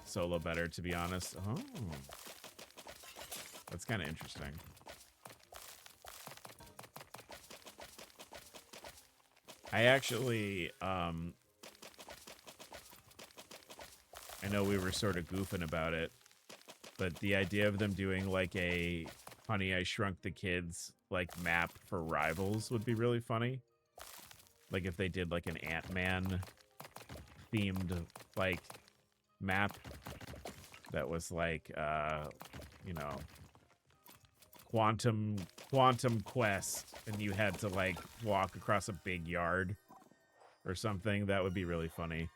Speaker 1: Solo better, to be honest. Oh. That's kind of interesting. I actually, I know we were sort of goofing about it, but the idea of them doing like a Honey, I Shrunk the Kids like map for Rivals would be really funny. Like if they did like an Ant-Man themed like map that was like you know, quantum quest, and you had to like walk across a big yard or something. That would be really funny.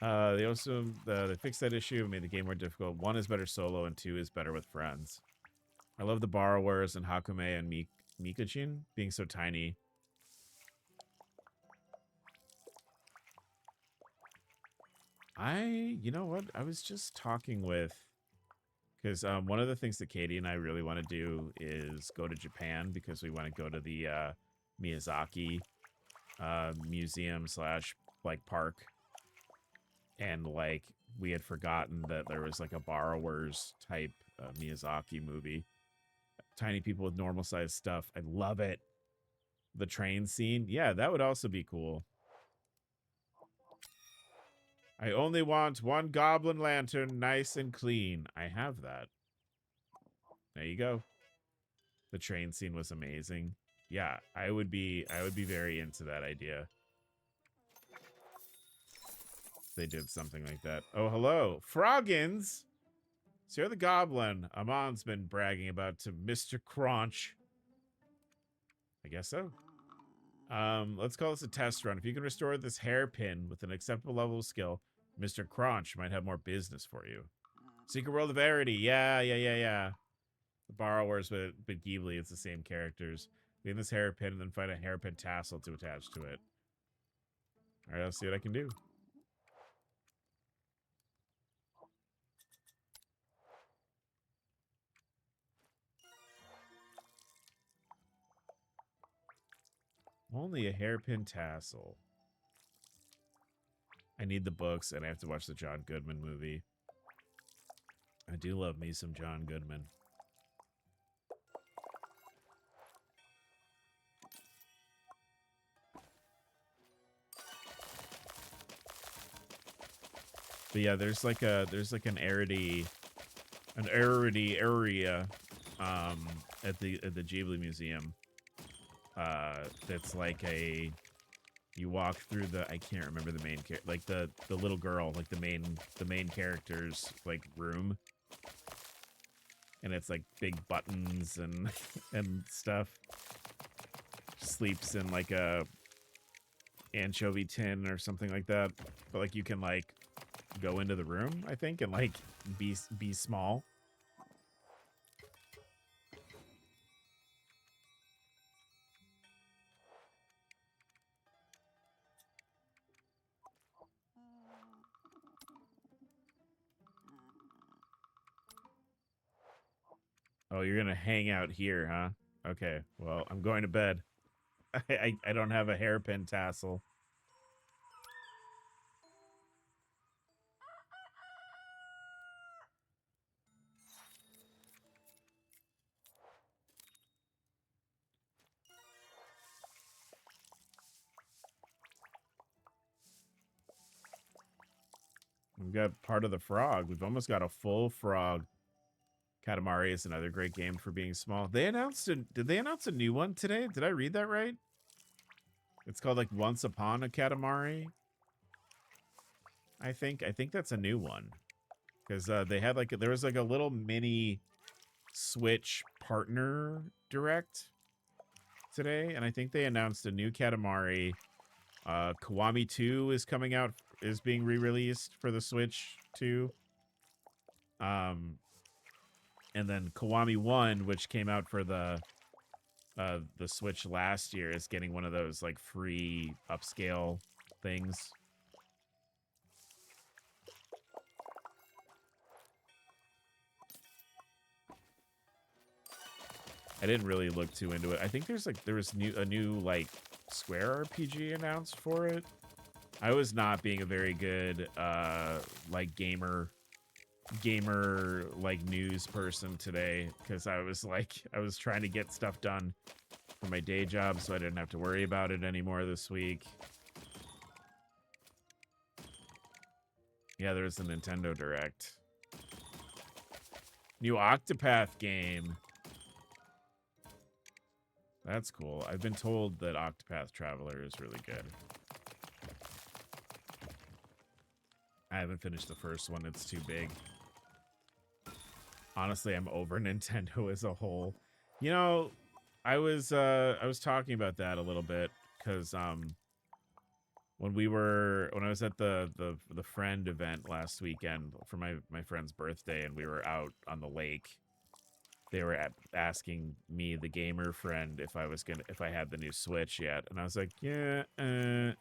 Speaker 1: They also they fixed that issue and made the game more difficult. 1 is better solo and 2 is better with friends. I love the borrowers and Hakume and Mikujin being so tiny. You know what? I was just talking with, because one of the things that Katie and I really want to do is go to Japan, because we want to go to the Miyazaki museum slash like park. And like we had forgotten that there was like a borrowers type Miyazaki movie. Tiny people with normal sized stuff. I love it. The train scene. Yeah, that would also be cool. I only want 1 goblin lantern, nice and clean. I have that. There you go. The train scene was amazing. Yeah, I would be very into that idea. If they did something like that. Oh, hello. Froggins! So you're the goblin Amon's been bragging about to Mr. Crunch. I guess so. Let's call this a test run. If you can restore this hairpin with an acceptable level of skill, Mr. Crunch might have more business for you. Secret World of Verity. Yeah. The borrowers with Ghibli, it's the same characters. Leave this hairpin and then find a hairpin tassel to attach to it. Alright, I'll see what I can do. Only a hairpin tassel. I need the books, and I have to watch the John Goodman movie. I do love me some John Goodman. But yeah, there's like an area at the Ghibli Museum. That's like you walk through I can't remember the main character, like the little girl, like the main character's like room, and it's like big buttons and and stuff. Sleeps in like a anchovy tin or something like that, but like you can like go into the room, I think, and like be small. Oh, you're gonna hang out here, huh? Okay, well, I'm going to bed. I don't have a hairpin tassel. We've got part of the frog. We've almost got a full frog. Katamari is another great game for being small. Did they announce a new one today? Did I read that right? It's called like Once Upon a Katamari. I think that's a new one. Because they had like there was like a little mini Switch partner direct today, and I think they announced a new Katamari. Kiwami 2 is coming out, is being re-released for the Switch too. And then Kiwami 1, which came out for the Switch last year, is getting one of those like free upscale things. I didn't really look too into it. I think there was a new like Square RPG announced for it. I was not being a very good like gamer like news person today, because I was trying to get stuff done for my day job, so I didn't have to worry about it anymore this week. Yeah, there was a Nintendo Direct. New Octopath game. That's cool. I've been told that Octopath Traveler is really good. I haven't finished the first one. It's too big. Honestly, I'm over Nintendo as a whole. You know, I was talking about that a little bit because when I was at the friend event last weekend for my friend's birthday, and we were out on the lake, they were asking me, the gamer friend, if I had the new Switch yet, and I was like, yeah, nope,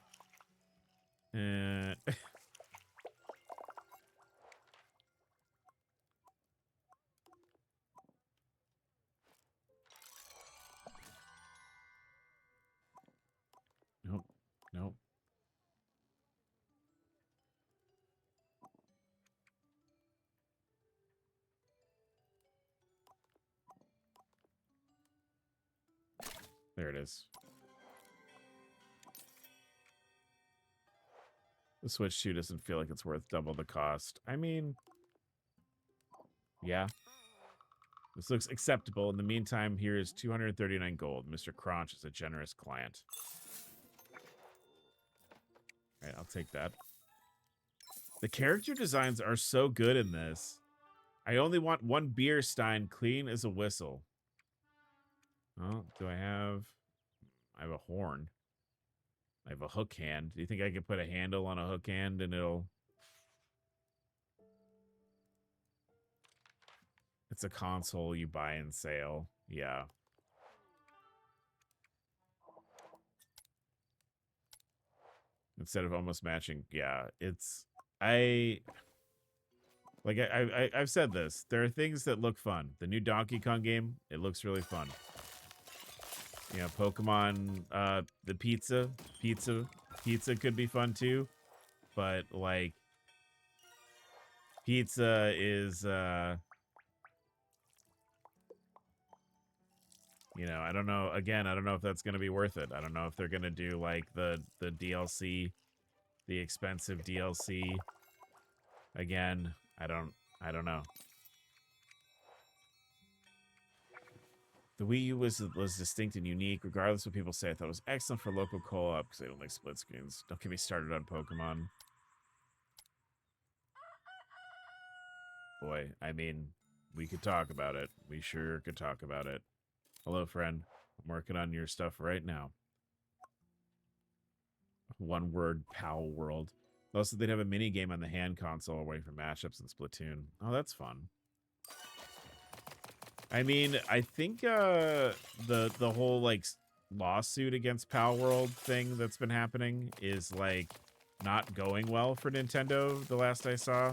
Speaker 1: nope. There it is. The Switch 2 doesn't feel like it's worth double the cost. I mean, yeah. This looks acceptable. In the meantime, here is 239 gold. Mr. Crunch is a generous client. All right, I'll take that. The character designs are so good in this. I only want one beer stein clean as a whistle. Oh, do I have... I have a horn. I have a hook hand. Do you think I could put a handle on a hook hand and it'll... It's a console you buy and sale. Yeah. Instead of almost matching. Yeah, it's... I've said this. There are things that look fun. The new Donkey Kong game, it looks really fun. You know, Pokemon, the pizza could be fun too. But, like, pizza is, you know, I don't know. Again, I don't know if that's going to be worth it. I don't know if they're going to do, like, the DLC, the expensive DLC. Again, I don't know. The Wii U was distinct and unique, regardless of what people say. I thought it was excellent for local co-op because I don't like split screens. Don't get me started on Pokemon. Boy, I mean, we could talk about it. We sure could talk about it. Hello, friend. I'm working on your stuff right now. One word, PAL World. Also, they'd have a mini game on the hand console away from matchups in Splatoon. Oh, that's fun. I mean, I think the whole like lawsuit against PAL World thing that's been happening is like not going well for Nintendo. The last I saw,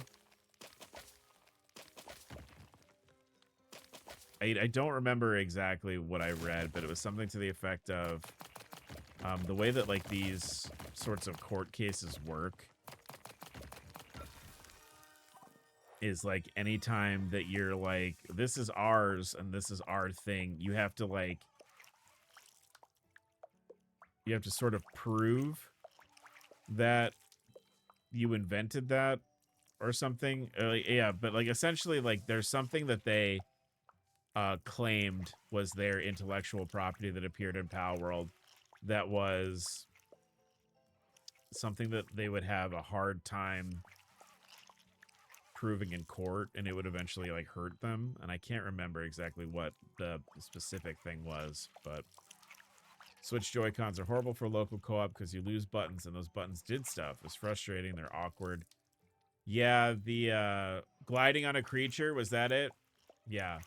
Speaker 1: I don't remember exactly what I read, but it was something to the effect of the way that like these sorts of court cases work is like anytime that you're like, this is ours and this is our thing, you have to like, you have to sort of prove that you invented that or something. Yeah, but like essentially like there's something that they claimed was their intellectual property that appeared in PAL World that was something that they would have a hard time proving in court, and it would eventually like hurt them. And I can't remember exactly what the specific thing was, but Switch Joy-Cons are horrible for local co-op because you lose buttons, and those buttons did stuff. It's frustrating. They're awkward. Yeah, the gliding on a creature, was that it? Yeah.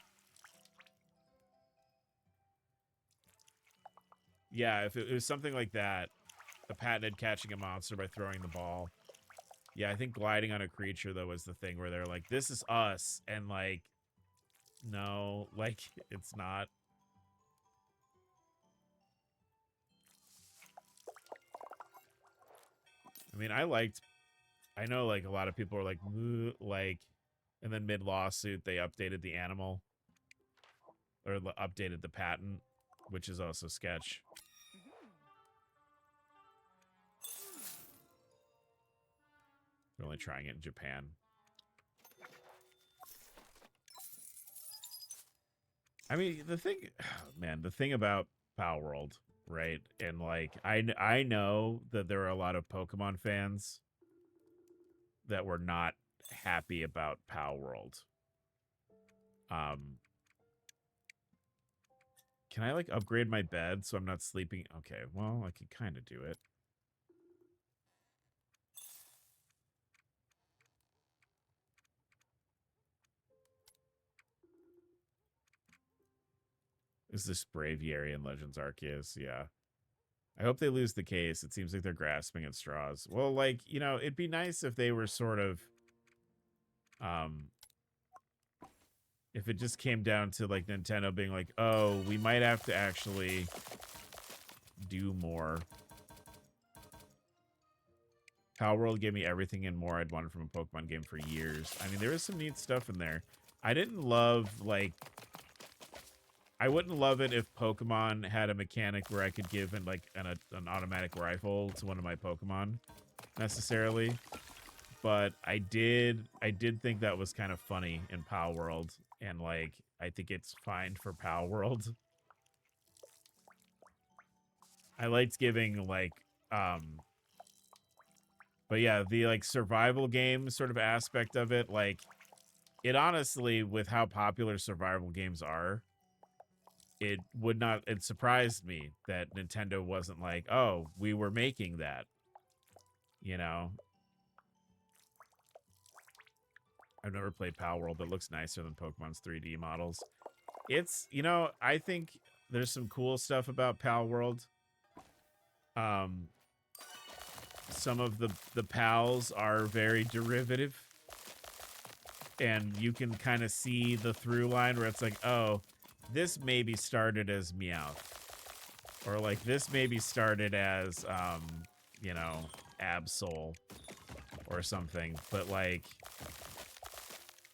Speaker 1: Yeah, if it was something like that, a patented catching a monster by throwing the ball. Yeah, I think gliding on a creature, though, was the thing where they're like, this is us. And, like, no, like, it's not. I mean, I know, like, a lot of people are like, and then mid-lawsuit, they updated the animal. Or updated the patent, which is also sketch. They're only trying it in Japan. I mean, the thing, man, the thing about Pal World, right? And like I know that there are a lot of Pokemon fans that were not happy about Pal World. Can I like upgrade my bed so I'm not sleeping? Okay, well, I can kind of do it. Is this Braviary in Legends Arceus? Yeah. I hope they lose the case. It seems like they're grasping at straws. Well, like, you know, it'd be nice if they were sort of, if it just came down to like Nintendo being like, oh, we might have to actually do more. Pal World gave me everything and more I'd wanted from a Pokemon game for years. I mean, there is some neat stuff in there. I didn't love, like, I wouldn't love it if Pokemon had a mechanic where I could give like an automatic rifle to one of my Pokemon necessarily. But I did think that was kind of funny in Pal World, and like I think it's fine for Pal World. I liked giving like but yeah, the like survival game sort of aspect of it, like it honestly, with how popular survival games are, it surprised me that Nintendo wasn't like, oh, we were making that, you know. I've never played Pal World, but it looks nicer than Pokemon's 3D models. It's, you know, I think there's some cool stuff about Pal World. Some of the pals are very derivative, and you can kind of see the through line where it's like, oh, this maybe started as Meowth, or like this maybe started as you know, Absol or something. But like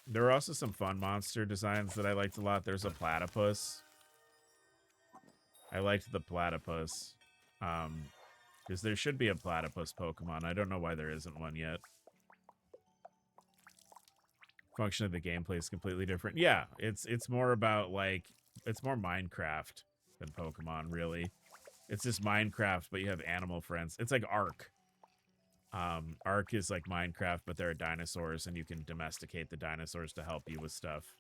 Speaker 1: there are also some fun monster designs that I liked a lot. There's a platypus. I liked the platypus. Because there should be a platypus Pokemon. I don't know why there isn't one yet. Function of the gameplay is completely different. Yeah, it's more about like, it's more Minecraft than Pokemon, really. It's just Minecraft, but you have animal friends. It's like Ark. Ark is like Minecraft, but there are dinosaurs, and you can domesticate the dinosaurs to help you with stuff.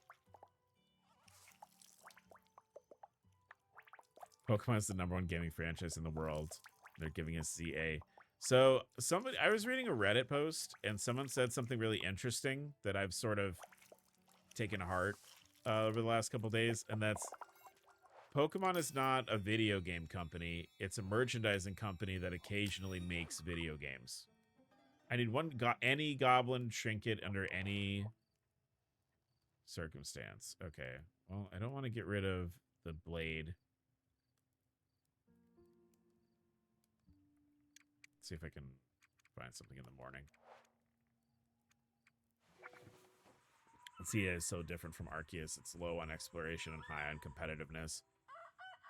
Speaker 1: Pokemon is the #1 gaming franchise in the world. They're giving us ZA. So I was reading a Reddit post, and someone said something really interesting that I've sort of taken to heart over the last couple days, and that's Pokemon is not a video game company. It's a merchandising company that occasionally makes video games. I need any Goblin trinket under any circumstance. Okay. Well, I don't want to get rid of the blade. Let's see if I can find something in the morning. Tia is so different from Arceus. It's low on exploration and high on competitiveness.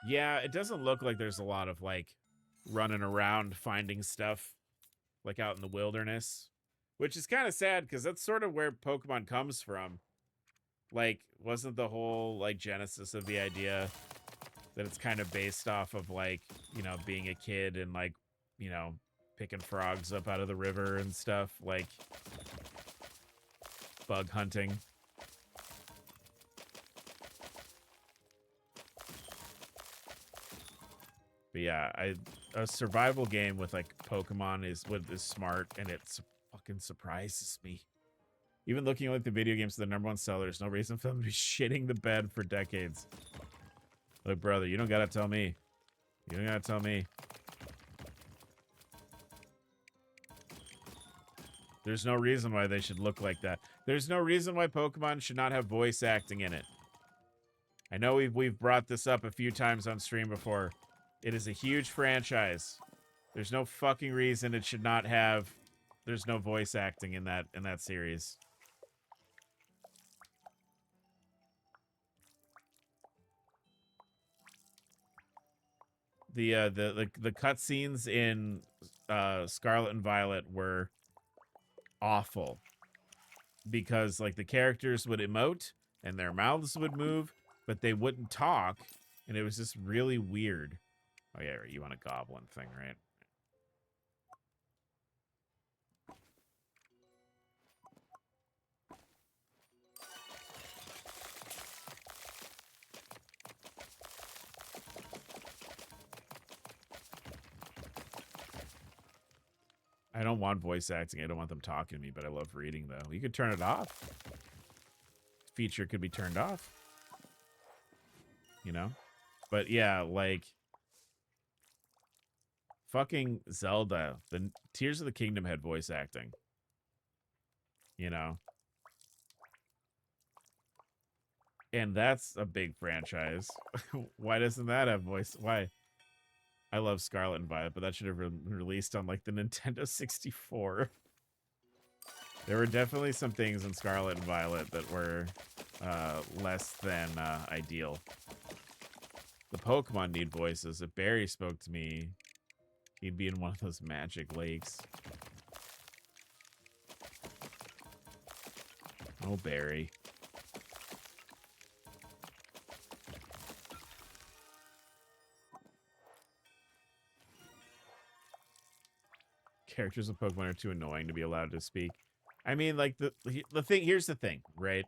Speaker 1: Yeah, it doesn't look like there's a lot of like running around finding stuff like out in the wilderness, which is kind of sad because that's sort of where Pokemon comes from. Like, wasn't the whole like genesis of the idea that it's kind of based off of like, you know, being a kid and like, you know, picking frogs up out of the river and stuff, like bug hunting. But yeah, a survival game with like Pokemon is what is smart, and it fucking surprises me. Even looking like the video games are the #1 sellers, no reason for them to be shitting the bed for decades. Look, brother, you don't gotta tell me. You don't gotta tell me. There's no reason why they should look like that. There's no reason why Pokemon should not have voice acting in it. I know we've brought this up a few times on stream before. It is a huge franchise. There's no fucking reason it should not have. There's no voice acting in that series. The cutscenes in Scarlet and Violet were awful because like the characters would emote and their mouths would move, but they wouldn't talk, And it was just really weird. Oh, yeah, right. You want a goblin thing, right? I don't want voice acting. I don't want them talking to me, but I love reading, though. You could turn it off. Feature could be turned off. You know? But yeah, like... Fucking Zelda. The Tears of the Kingdom had voice acting. You know? And that's a big franchise. Why doesn't that have voice? Why? I love Scarlet and Violet, but that should have been released on, like, the Nintendo 64. There were definitely some things in Scarlet and Violet that were less than ideal. The Pokemon need voices. If Barry spoke to me, he'd be in one of those magic lakes. Oh, Barry. Characters in Pokemon are too annoying to be allowed to speak. I mean, like, the thing, here's the thing, right?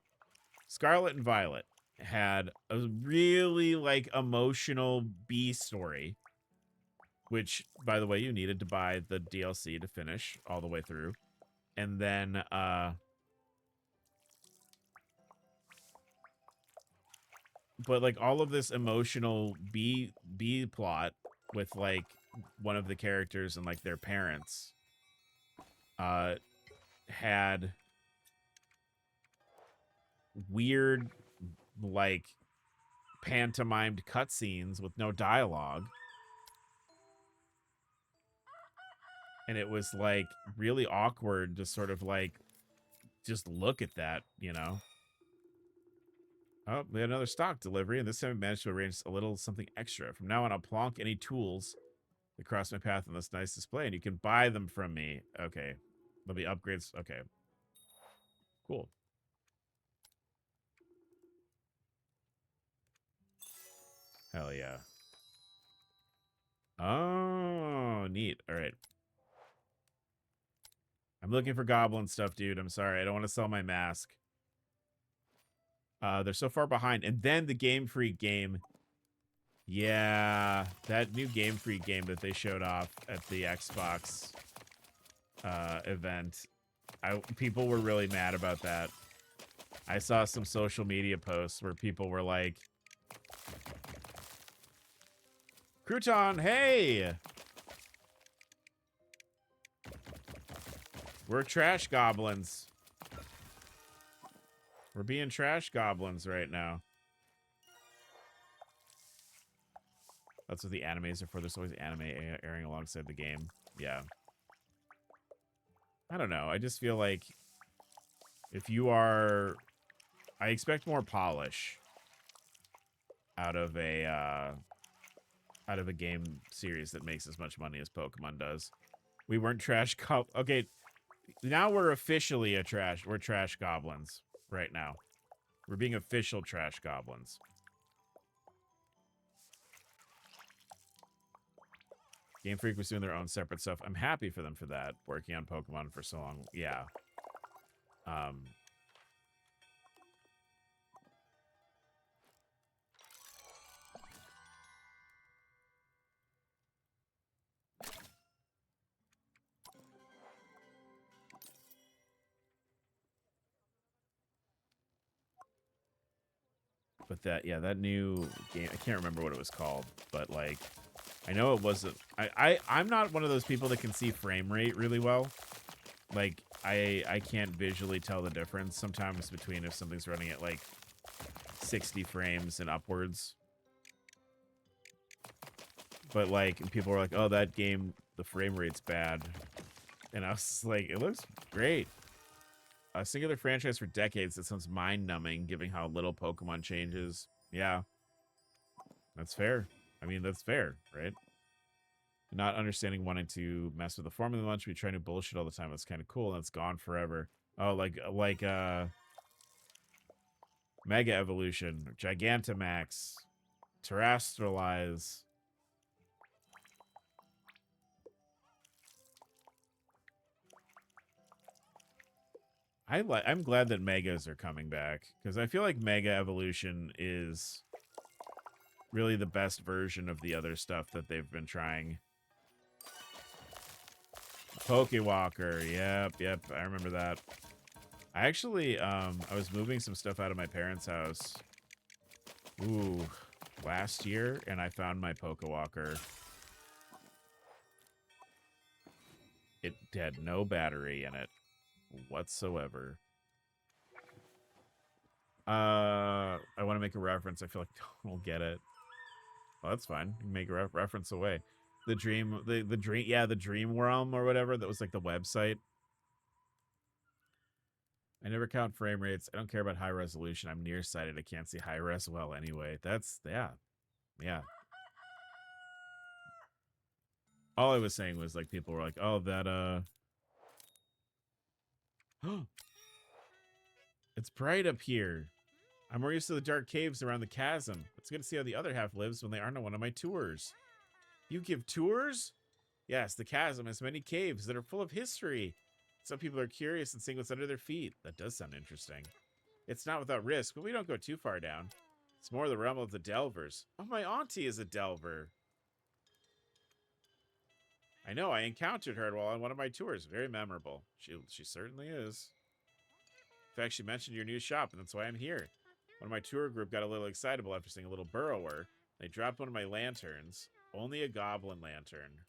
Speaker 1: Scarlet and Violet had a really, like, emotional B story, which, by the way, you needed to buy the DLC to finish all the way through. And then, but, like, all of this emotional B plot with, like, one of the characters and, like, their parents, had weird, like, pantomimed cutscenes with no dialogue. And it was, like, really awkward to sort of, like, just look at that, you know? Oh, we had another stock delivery, and this time we managed to arrange a little something extra. From now on, I'll plonk any tools that cross my path on this nice display, and you can buy them from me. Okay. There'll be upgrades. Okay. Cool. Hell yeah. Oh, neat. All right. I'm looking for goblin stuff, dude. I'm sorry. I don't want to sell my mask. They're so far behind. And then the Game Freak game. Yeah, that new Game Freak game that they showed off at the Xbox event. People were really mad about that. I saw some social media posts where people were like, Crouton, hey! We're trash goblins. We're being trash goblins right now. That's what the animes are for. There's always anime airing alongside the game. Yeah. I don't know. I just feel like if you are... I expect more polish out of a game series that makes as much money as Pokemon does. We weren't trash okay, now we're officially we're trash goblins right now. We're being official trash goblins. Game Freak was doing their own separate stuff. I'm happy for them for that, working on Pokemon for so long. Yeah. But that new game, I can't remember what it was called, but, like, I know it wasn't... I'm not one of those people that can see frame rate really well. Like, I can't visually tell the difference sometimes between if something's running at, like, 60 frames and upwards. But, like, people were like, oh, that game, the frame rate's bad. And I was like, it looks great. A singular franchise for decades that sounds mind-numbing, given how little Pokemon changes. Yeah. That's fair. I mean, that's fair, right? Not understanding wanting to mess with the formula much, we try new bullshit all the time. It's kind of cool, and it's gone forever. Oh, like Mega Evolution, Gigantamax. Terrestrialize. I'm glad that megas are coming back, because I feel like mega evolution is really the best version of the other stuff that they've been trying. Pokewalker, yep, I remember that. I actually, I was moving some stuff out of my parents' house. Ooh, last year, and I found my Pokewalker. It had no battery in it whatsoever. I want to make a reference. I feel like no one will get it. Well, that's fine. You can make a reference away. The dream, the dream, yeah, the dream realm or whatever. That was like the website. I never count frame rates. I don't care about high resolution. I'm nearsighted. I can't see high res well anyway. That's, yeah. All I was saying was like people were like, oh, that, it's bright up here. I'm more used to the dark caves around the chasm. It's good to see how the other half lives when they aren't on one of my tours. You give tours? Yes, the chasm has many caves that are full of history. Some people are curious and seeing what's under their feet. That does sound interesting. It's not without risk, but we don't go too far down. It's more the realm of the delvers. Oh, my auntie is a delver. I know, I encountered her while on one of my tours. Very memorable. She certainly is. In fact, she mentioned your new shop, and that's why I'm here. One of my tour group got a little excitable after seeing a little burrower. They dropped one of my lanterns. Only a goblin lantern.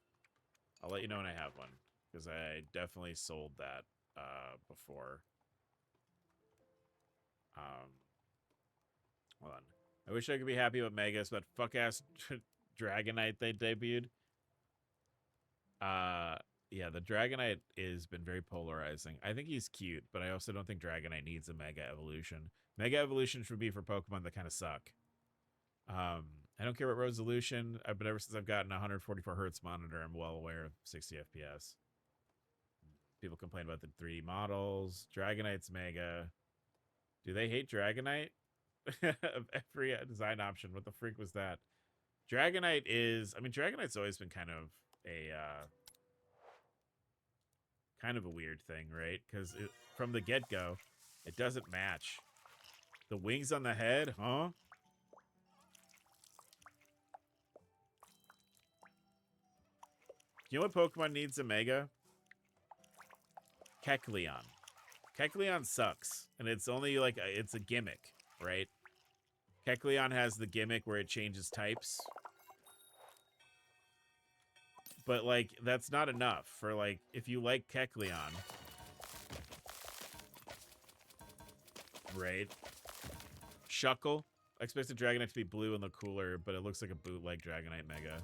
Speaker 1: I'll let you know when I have one, because I definitely sold that before. Hold on. I wish I could be happy with Megas, but fuck-ass Dragonite they debuted. Yeah, the Dragonite has been very polarizing. I think he's cute, but I also don't think Dragonite needs a Mega Evolution. Mega Evolution should be for Pokemon that kind of suck. I don't care about resolution, but ever since I've gotten a 144 hertz monitor, I'm well aware of 60 FPS. People complain about the 3D models. Dragonite's Mega. Do they hate Dragonite? Of every design option. What the freak was that? Dragonite is... I mean, Dragonite's always been kind of a weird thing, right? Because from the get-go, it doesn't match. The wings on the head, huh? You know what Pokemon needs a Mega? Kecleon. Kecleon sucks, and it's only like it's a gimmick, right? Kecleon has the gimmick where it changes types. But, like, that's not enough for, like, if you like Kecleon, right? Shuckle. I expected Dragonite to be blue and look cooler, but it looks like a bootleg Dragonite Mega.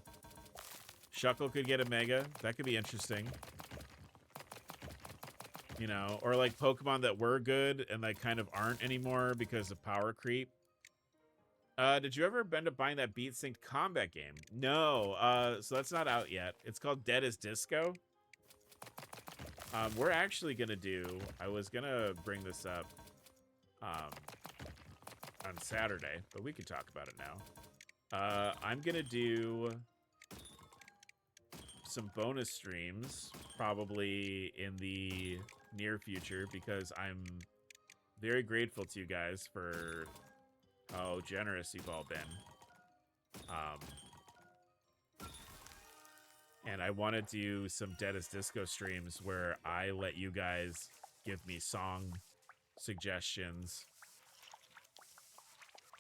Speaker 1: Shuckle could get a Mega. That could be interesting. You know, or like Pokemon that were good and like kind of aren't anymore because of power creep. Did you ever end up buying that Beat Synced combat game? No. So that's not out yet. It's called Dead as Disco. We're actually gonna do. I was gonna bring this up on Saturday, but we can talk about it now. I'm gonna do some bonus streams probably in the near future because I'm very grateful to you guys for how generous you've all been. And I want to do some Dead as Disco streams where I let you guys give me song suggestions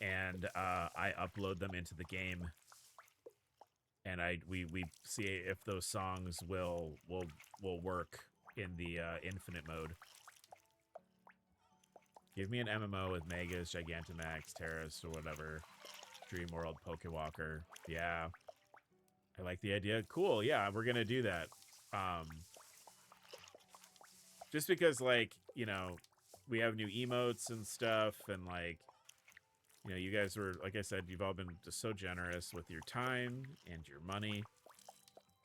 Speaker 1: and I upload them into the game. And we see if those songs will work in the infinite mode. Give me an MMO with Megas, Gigantamax, Terrace, or whatever. Dream World, Pokewalker. Yeah. I like the idea. Cool, yeah, we're gonna do that. Just because, like, you know, we have new emotes and stuff, and, like, you know, you guys were, like I said, you've all been just so generous with your time and your money.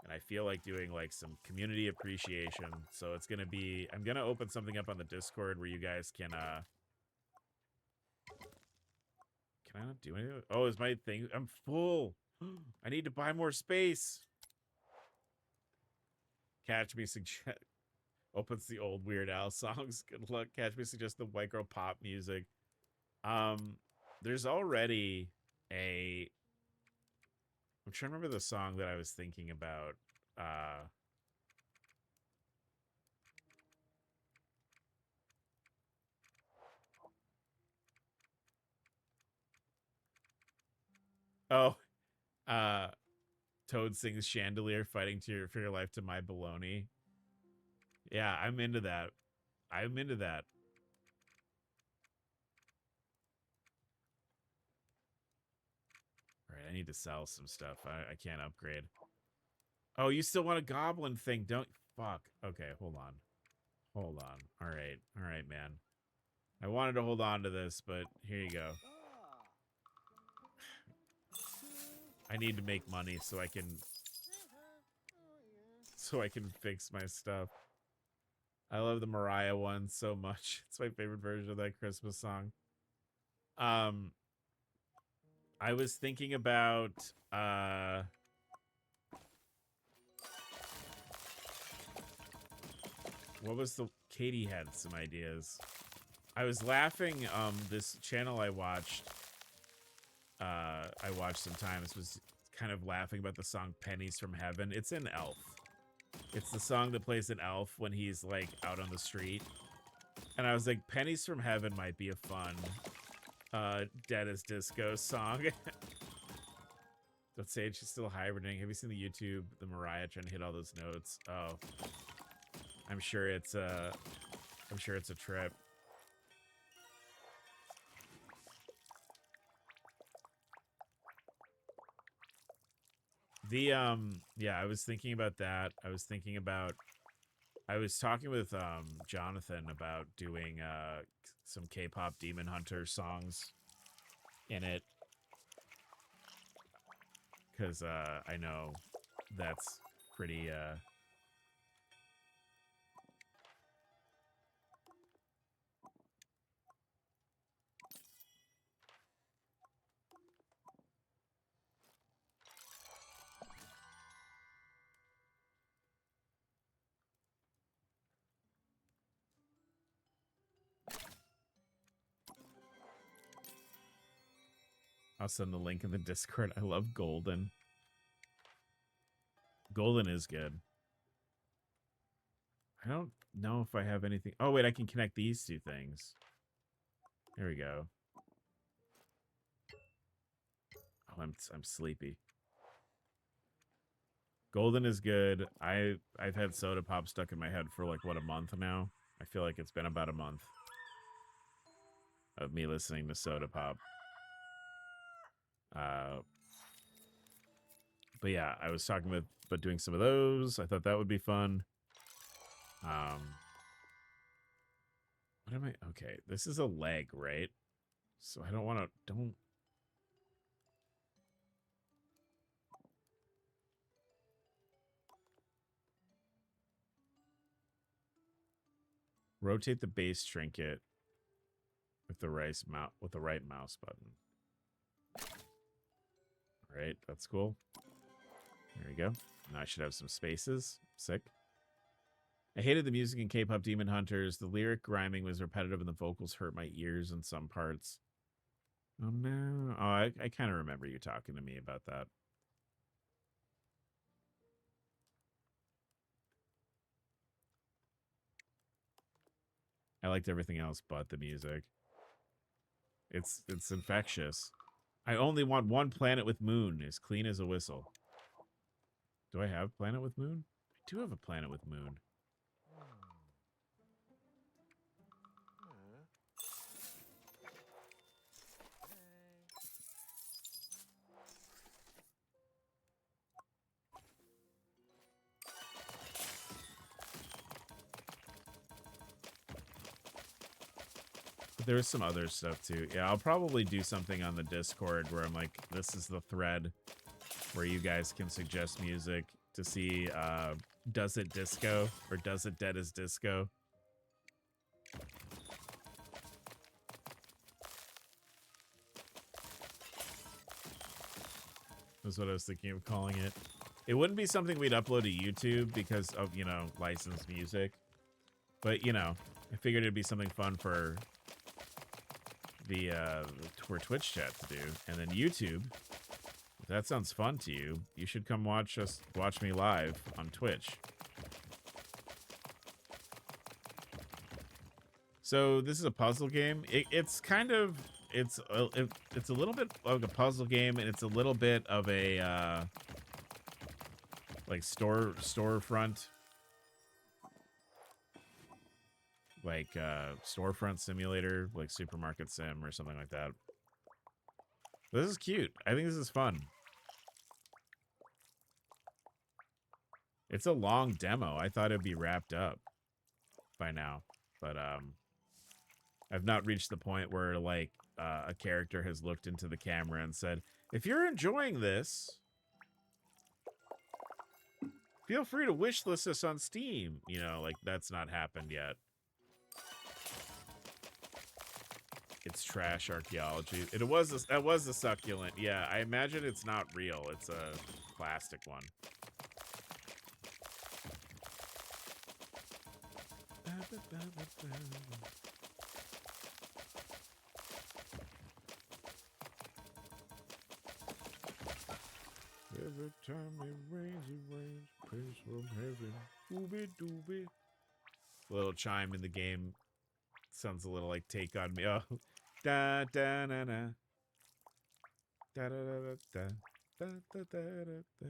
Speaker 1: And I feel like doing, like, some community appreciation. So it's gonna be... I'm gonna open something up on the Discord where you guys can Can I not do anything? Oh, is my thing? I'm full. I need to buy more space. Catch Me suggest opens the old Weird Al songs. Good luck. Catch Me suggest the white girl pop music. There's already a. I'm trying to remember the song that I was thinking about. Oh, Toad sings Chandelier fighting for your life to my baloney. Yeah, I'm into that. I'm into that. All right, I need to sell some stuff. I can't upgrade. Oh, you still want a goblin thing, don't... Fuck. Okay, hold on. Hold on. All right, man. I wanted to hold on to this, but here you go. I need to make money so I can fix my stuff. I love the Mariah one so much. It's my favorite version of that Christmas song. I was thinking about what was the... Katie had some ideas. I was laughing, this channel I watched sometimes was kind of laughing about the song Pennies from Heaven. It's in Elf. It's the song that plays in Elf when he's like out on the street. And I was like, Pennies from Heaven might be a fun Dead as Disco song. Don't say she's still hibernating. Have you seen the YouTube, the Mariah trying to hit all those notes? Oh, I'm sure it's a trip. The yeah, I was thinking about that. I was talking with Jonathan about doing some K-pop Demon Hunter songs in it, because I know that's pretty I'll send the link in the Discord. I love Golden. Golden is good. I don't know if I have anything. Oh, wait, I can connect these two things. There we go. Oh, I'm sleepy. Golden is good. I've had Soda Pop stuck in my head for like, what, a month now? I feel like it's been about a month of me listening to Soda Pop. But yeah, I was talking about doing some of those. I thought that would be fun. What am I? Okay, this is a leg, right? So I don't want to... Don't... Rotate the base trinket with the right mouse button. All right, that's cool. There we go. Now I should have some spaces. Sick. I hated the music in K-pop Demon Hunters. The lyric rhyming was repetitive and the vocals hurt my ears in some parts. Oh no. Oh, I kind of remember you talking to me about that. I liked everything else but the music. It's infectious. I only want one planet with moon, as clean as a whistle. Do I have planet with moon? I do have a planet with moon. But there was some other stuff too. Yeah, I'll probably do something on the Discord where I'm like, this is the thread where you guys can suggest music to see does it disco or does it Dead as Disco. That's what I was thinking of calling it. It wouldn't be something we'd upload to YouTube because of, you know, licensed music. But, you know, I figured it'd be something fun for the for Twitch chat to do. And then YouTube, if that sounds fun to you, you should come watch me live on Twitch. So this is a puzzle game. It's kind of it's a little bit of a puzzle game, and it's a little bit of a like storefront, like storefront simulator, like supermarket sim or something like that. This is cute. I think this is fun. It's a long demo. I thought it'd be wrapped up by now, but I've not reached the point where like a character has looked into the camera and said, "If you're enjoying this, feel free to wishlist us on Steam." You know, like that's not happened yet. It's trash archaeology. That was a succulent. Yeah, I imagine it's not real. It's a plastic one. Every time it rains, praise from heaven. Ooby dooby. Little chime in the game sounds a little like Take on Me. Oh, da da na na, da da da da da da da da da.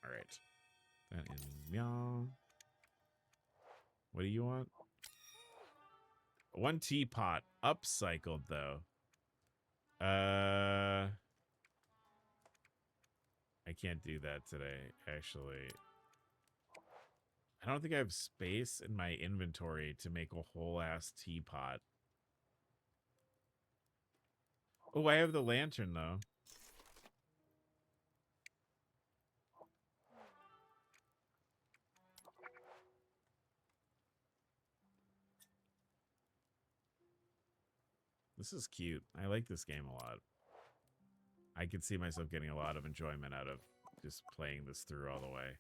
Speaker 1: All right, that is meow. What do you want? One teapot upcycled though. I can't do that today, actually. I don't think I have space in my inventory to make a whole ass teapot. Oh, I have the lantern though. This is cute. I like this game a lot. I could see myself getting a lot of enjoyment out of just playing this through all the way.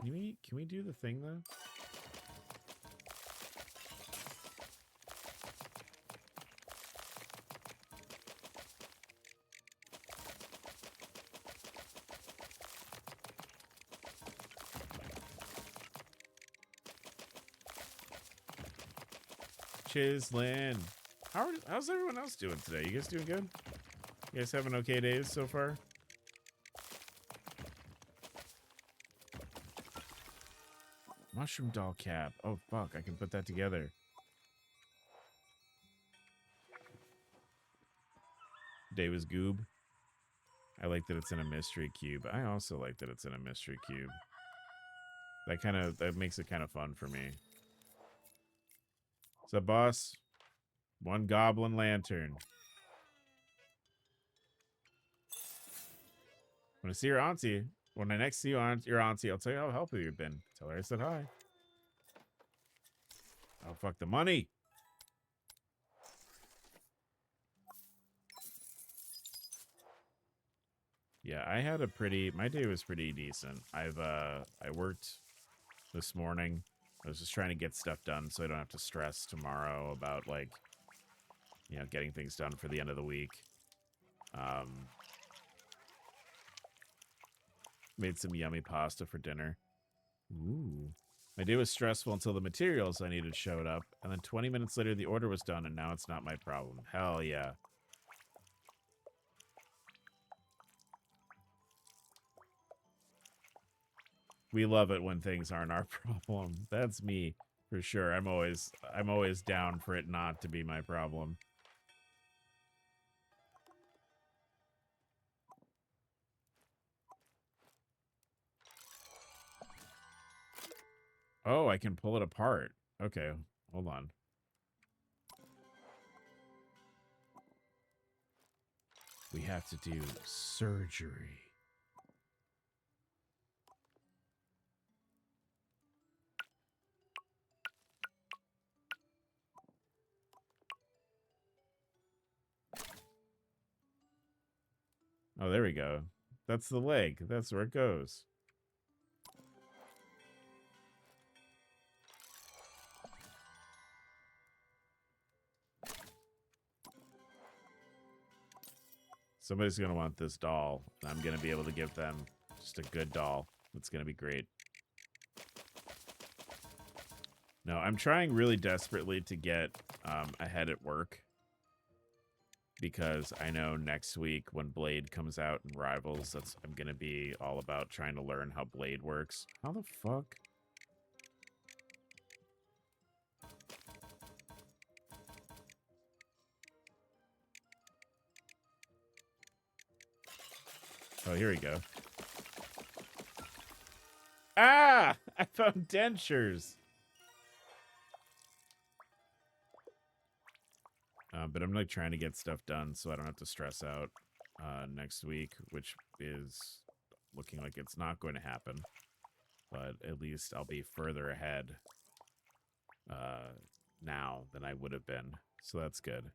Speaker 1: Can we do the thing though? Chislin. How's everyone else doing today? You guys doing good? You guys having okay days so far? Mushroom doll cap. Oh, fuck. I can put that together. Davis Goob. I like that it's in a mystery cube. I also like that it's in a mystery cube. That makes it kind of fun for me. What's up, boss? One goblin lantern. When I see your auntie, when I next see your auntie, I'll tell you how helpful you've been. Tell her I said hi. Oh, fuck the money. Yeah, my day was pretty decent. I worked this morning. I was just trying to get stuff done so I don't have to stress tomorrow about, like, you know, getting things done for the end of the week. Made some yummy pasta for dinner. Ooh. My day was stressful until the materials I needed showed up, and then 20 minutes later the order was done, and now it's not my problem. Hell yeah. We love it when things aren't our problem. That's me, for sure. I'm always down for it not to be my problem. Oh, I can pull it apart. Okay, hold on. We have to do surgery. Oh, there we go. That's the leg. That's where it goes. Somebody's going to want this doll. And I'm going to be able to give them just a good doll. It's going to be great. No, I'm trying really desperately to get ahead at work. Because I know next week when Blade comes out in Rivals, I'm going to be all about trying to learn how Blade works. How the fuck? Oh, here we go. Ah! I found dentures. But I'm like trying to get stuff done so I don't have to stress out next week, which is looking like it's not going to happen. But at least I'll be further ahead now than I would have been. So that's good.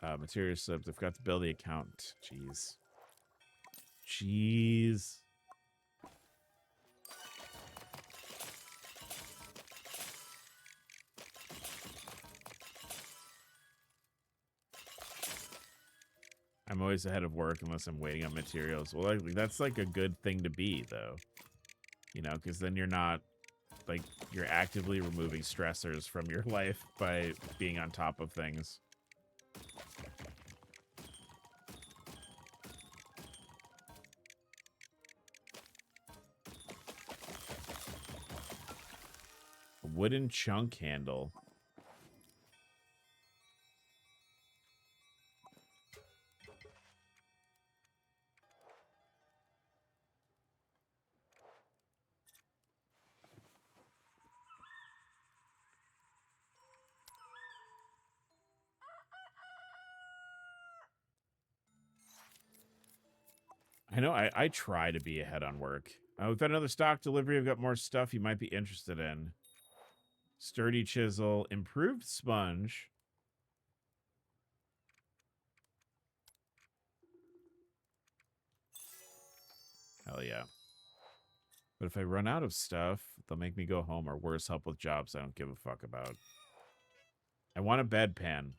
Speaker 1: Material subs. I forgot to build the account. Jeez. Jeez. I'm always ahead of work unless I'm waiting on materials. Well, that's like a good thing to be, though. You know, because then you're not, like, you're actively removing stressors from your life by being on top of things. A wooden chunk handle. I know I try to be ahead on work. We've got another stock delivery. I've got more stuff you might be interested in. Sturdy chisel, improved sponge. Hell yeah. But if I run out of stuff, they'll make me go home or worse, help with jobs I don't give a fuck about. I want a bedpan.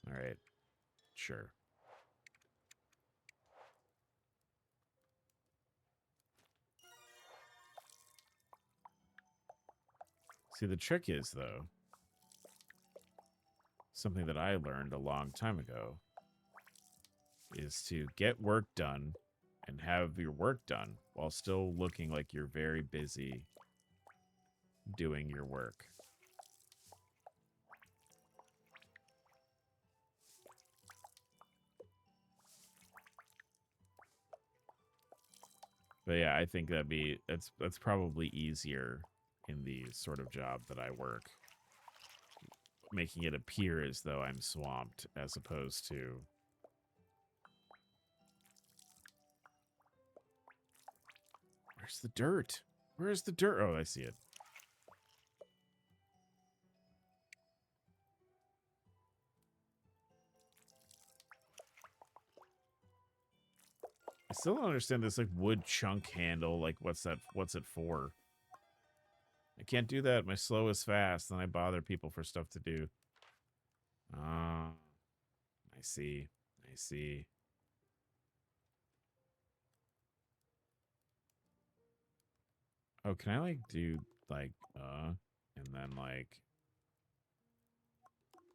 Speaker 1: All right. Sure. See, the trick is, though, something that I learned a long time ago, is to get work done and have your work done while still looking like you're very busy doing your work. But yeah, I think that's probably easier in the sort of job that I work. Making it appear as though I'm swamped as opposed to... Where's the dirt? Where's the dirt? Oh, I see it. I still don't understand this like wood chunk handle. Like, what's that? What's it for? I can't do that. My slow is fast, and I bother people for stuff to do. I see. I see. Oh, can I like do like and then like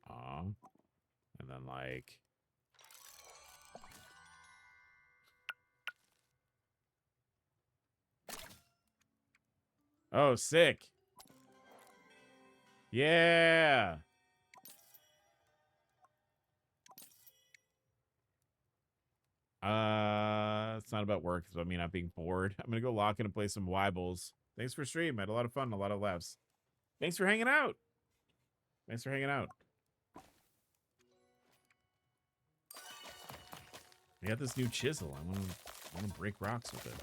Speaker 1: and then like oh, sick. Yeah. It's not about work. It's about me not being bored. I'm gonna go lock in and play some Wibbles. Thanks for stream. I had a lot of fun, a lot of laughs. Thanks for hanging out. Thanks for hanging out. I got this new chisel. I want to break rocks with it.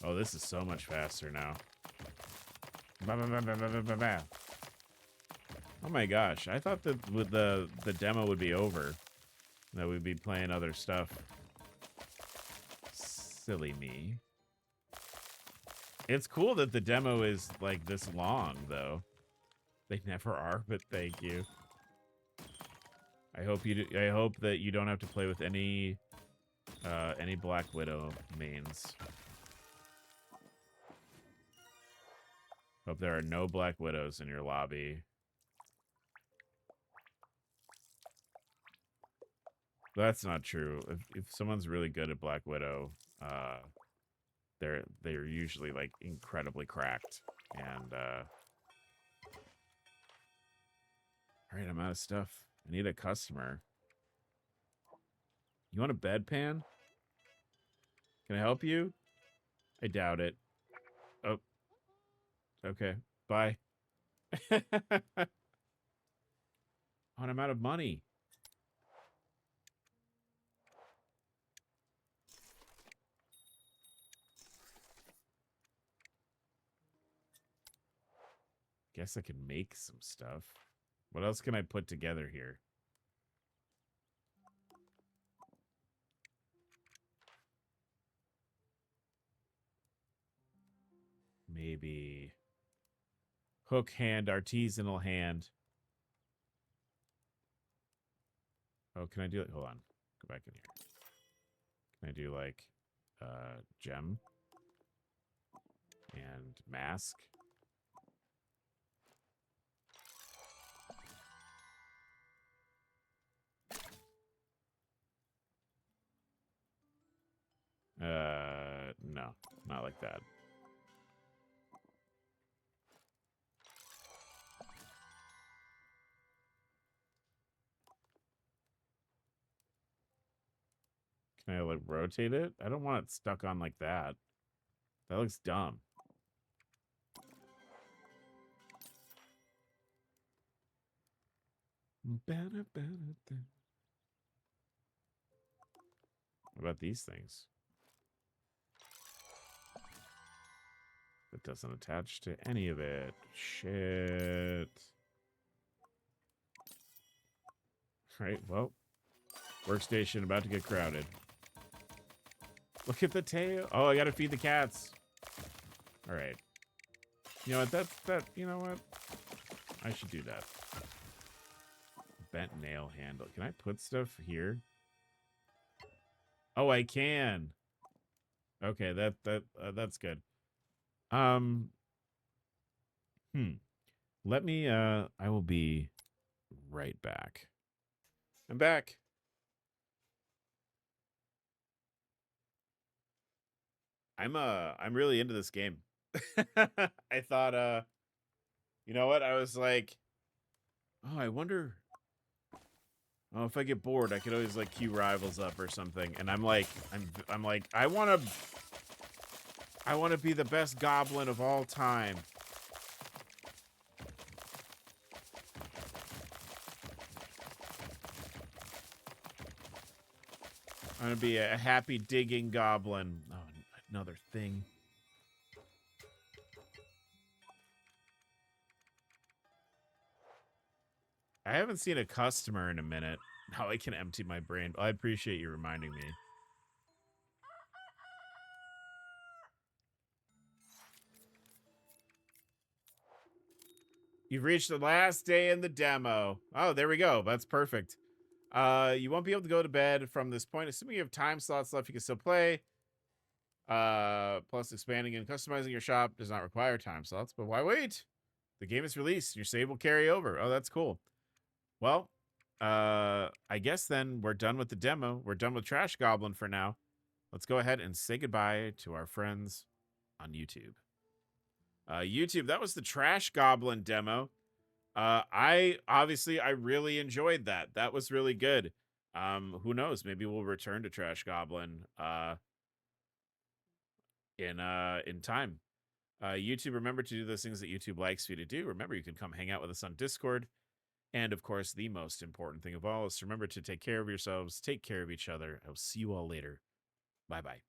Speaker 1: Oh, Oh, this is so much faster now. Oh my gosh, I thought that with the demo would be over. That we'd be playing other stuff. Silly me. It's cool that the demo is like this long, though. They never are, but thank you. I hope that you don't have to play with any Black Widow mains. Hope there are no Black Widows in your lobby. That's not true. If someone's really good at Black Widow, they're usually like incredibly cracked. And all right, I'm out of stuff. I need a customer. You want a bedpan? Can I help you? I doubt it. Oh. Okay. Bye. Oh, and I'm out of money. Guess I can make some stuff. What else can I put together here? Maybe hook hand, artisanal hand. Oh, can I do it? Hold on. Go back in here. Can I do like gem and mask? No, not like that. Can I like rotate it? I don't want it stuck on like that. That looks dumb. What about these things? That doesn't attach to any of it. Shit. Right, well. Workstation about to get crowded. Look at the tail. Oh, I gotta feed the cats. Alright. You know what? You know what? I should do that. Bent nail handle. Can I put stuff here? Oh, I can. Okay, that's good. Let me I will be right back. I'm back. I'm really into this game. I thought you know what? I was like, oh, I wonder. Oh, if I get bored, I could always like queue rivals up or something. And I'm like, I wanna be the best goblin of all time. I'm gonna be a happy digging goblin. Oh, another thing. I haven't seen a customer in a minute. Now I can empty my brain. I appreciate you reminding me. You've reached the last day in the demo. Oh, there we go. That's perfect. You won't be able to go to bed from this point. Assuming you have time slots left, you can still play. Plus, expanding and customizing your shop does not require time slots. But why wait? The game is released. Your save will carry over. Oh, that's cool. Well, I guess then we're done with the demo. We're done with Trash Goblin for now. Let's go ahead and say goodbye to our friends on YouTube. YouTube, that was the Trash Goblin demo. I really enjoyed that. That was really good. Who knows? Maybe we'll return to Trash Goblin in time. YouTube, remember to do those things that YouTube likes for you to do. Remember, you can come hang out with us on Discord. And of course, the most important thing of all is to remember to take care of yourselves, take care of each other. I'll see you all later. Bye-bye.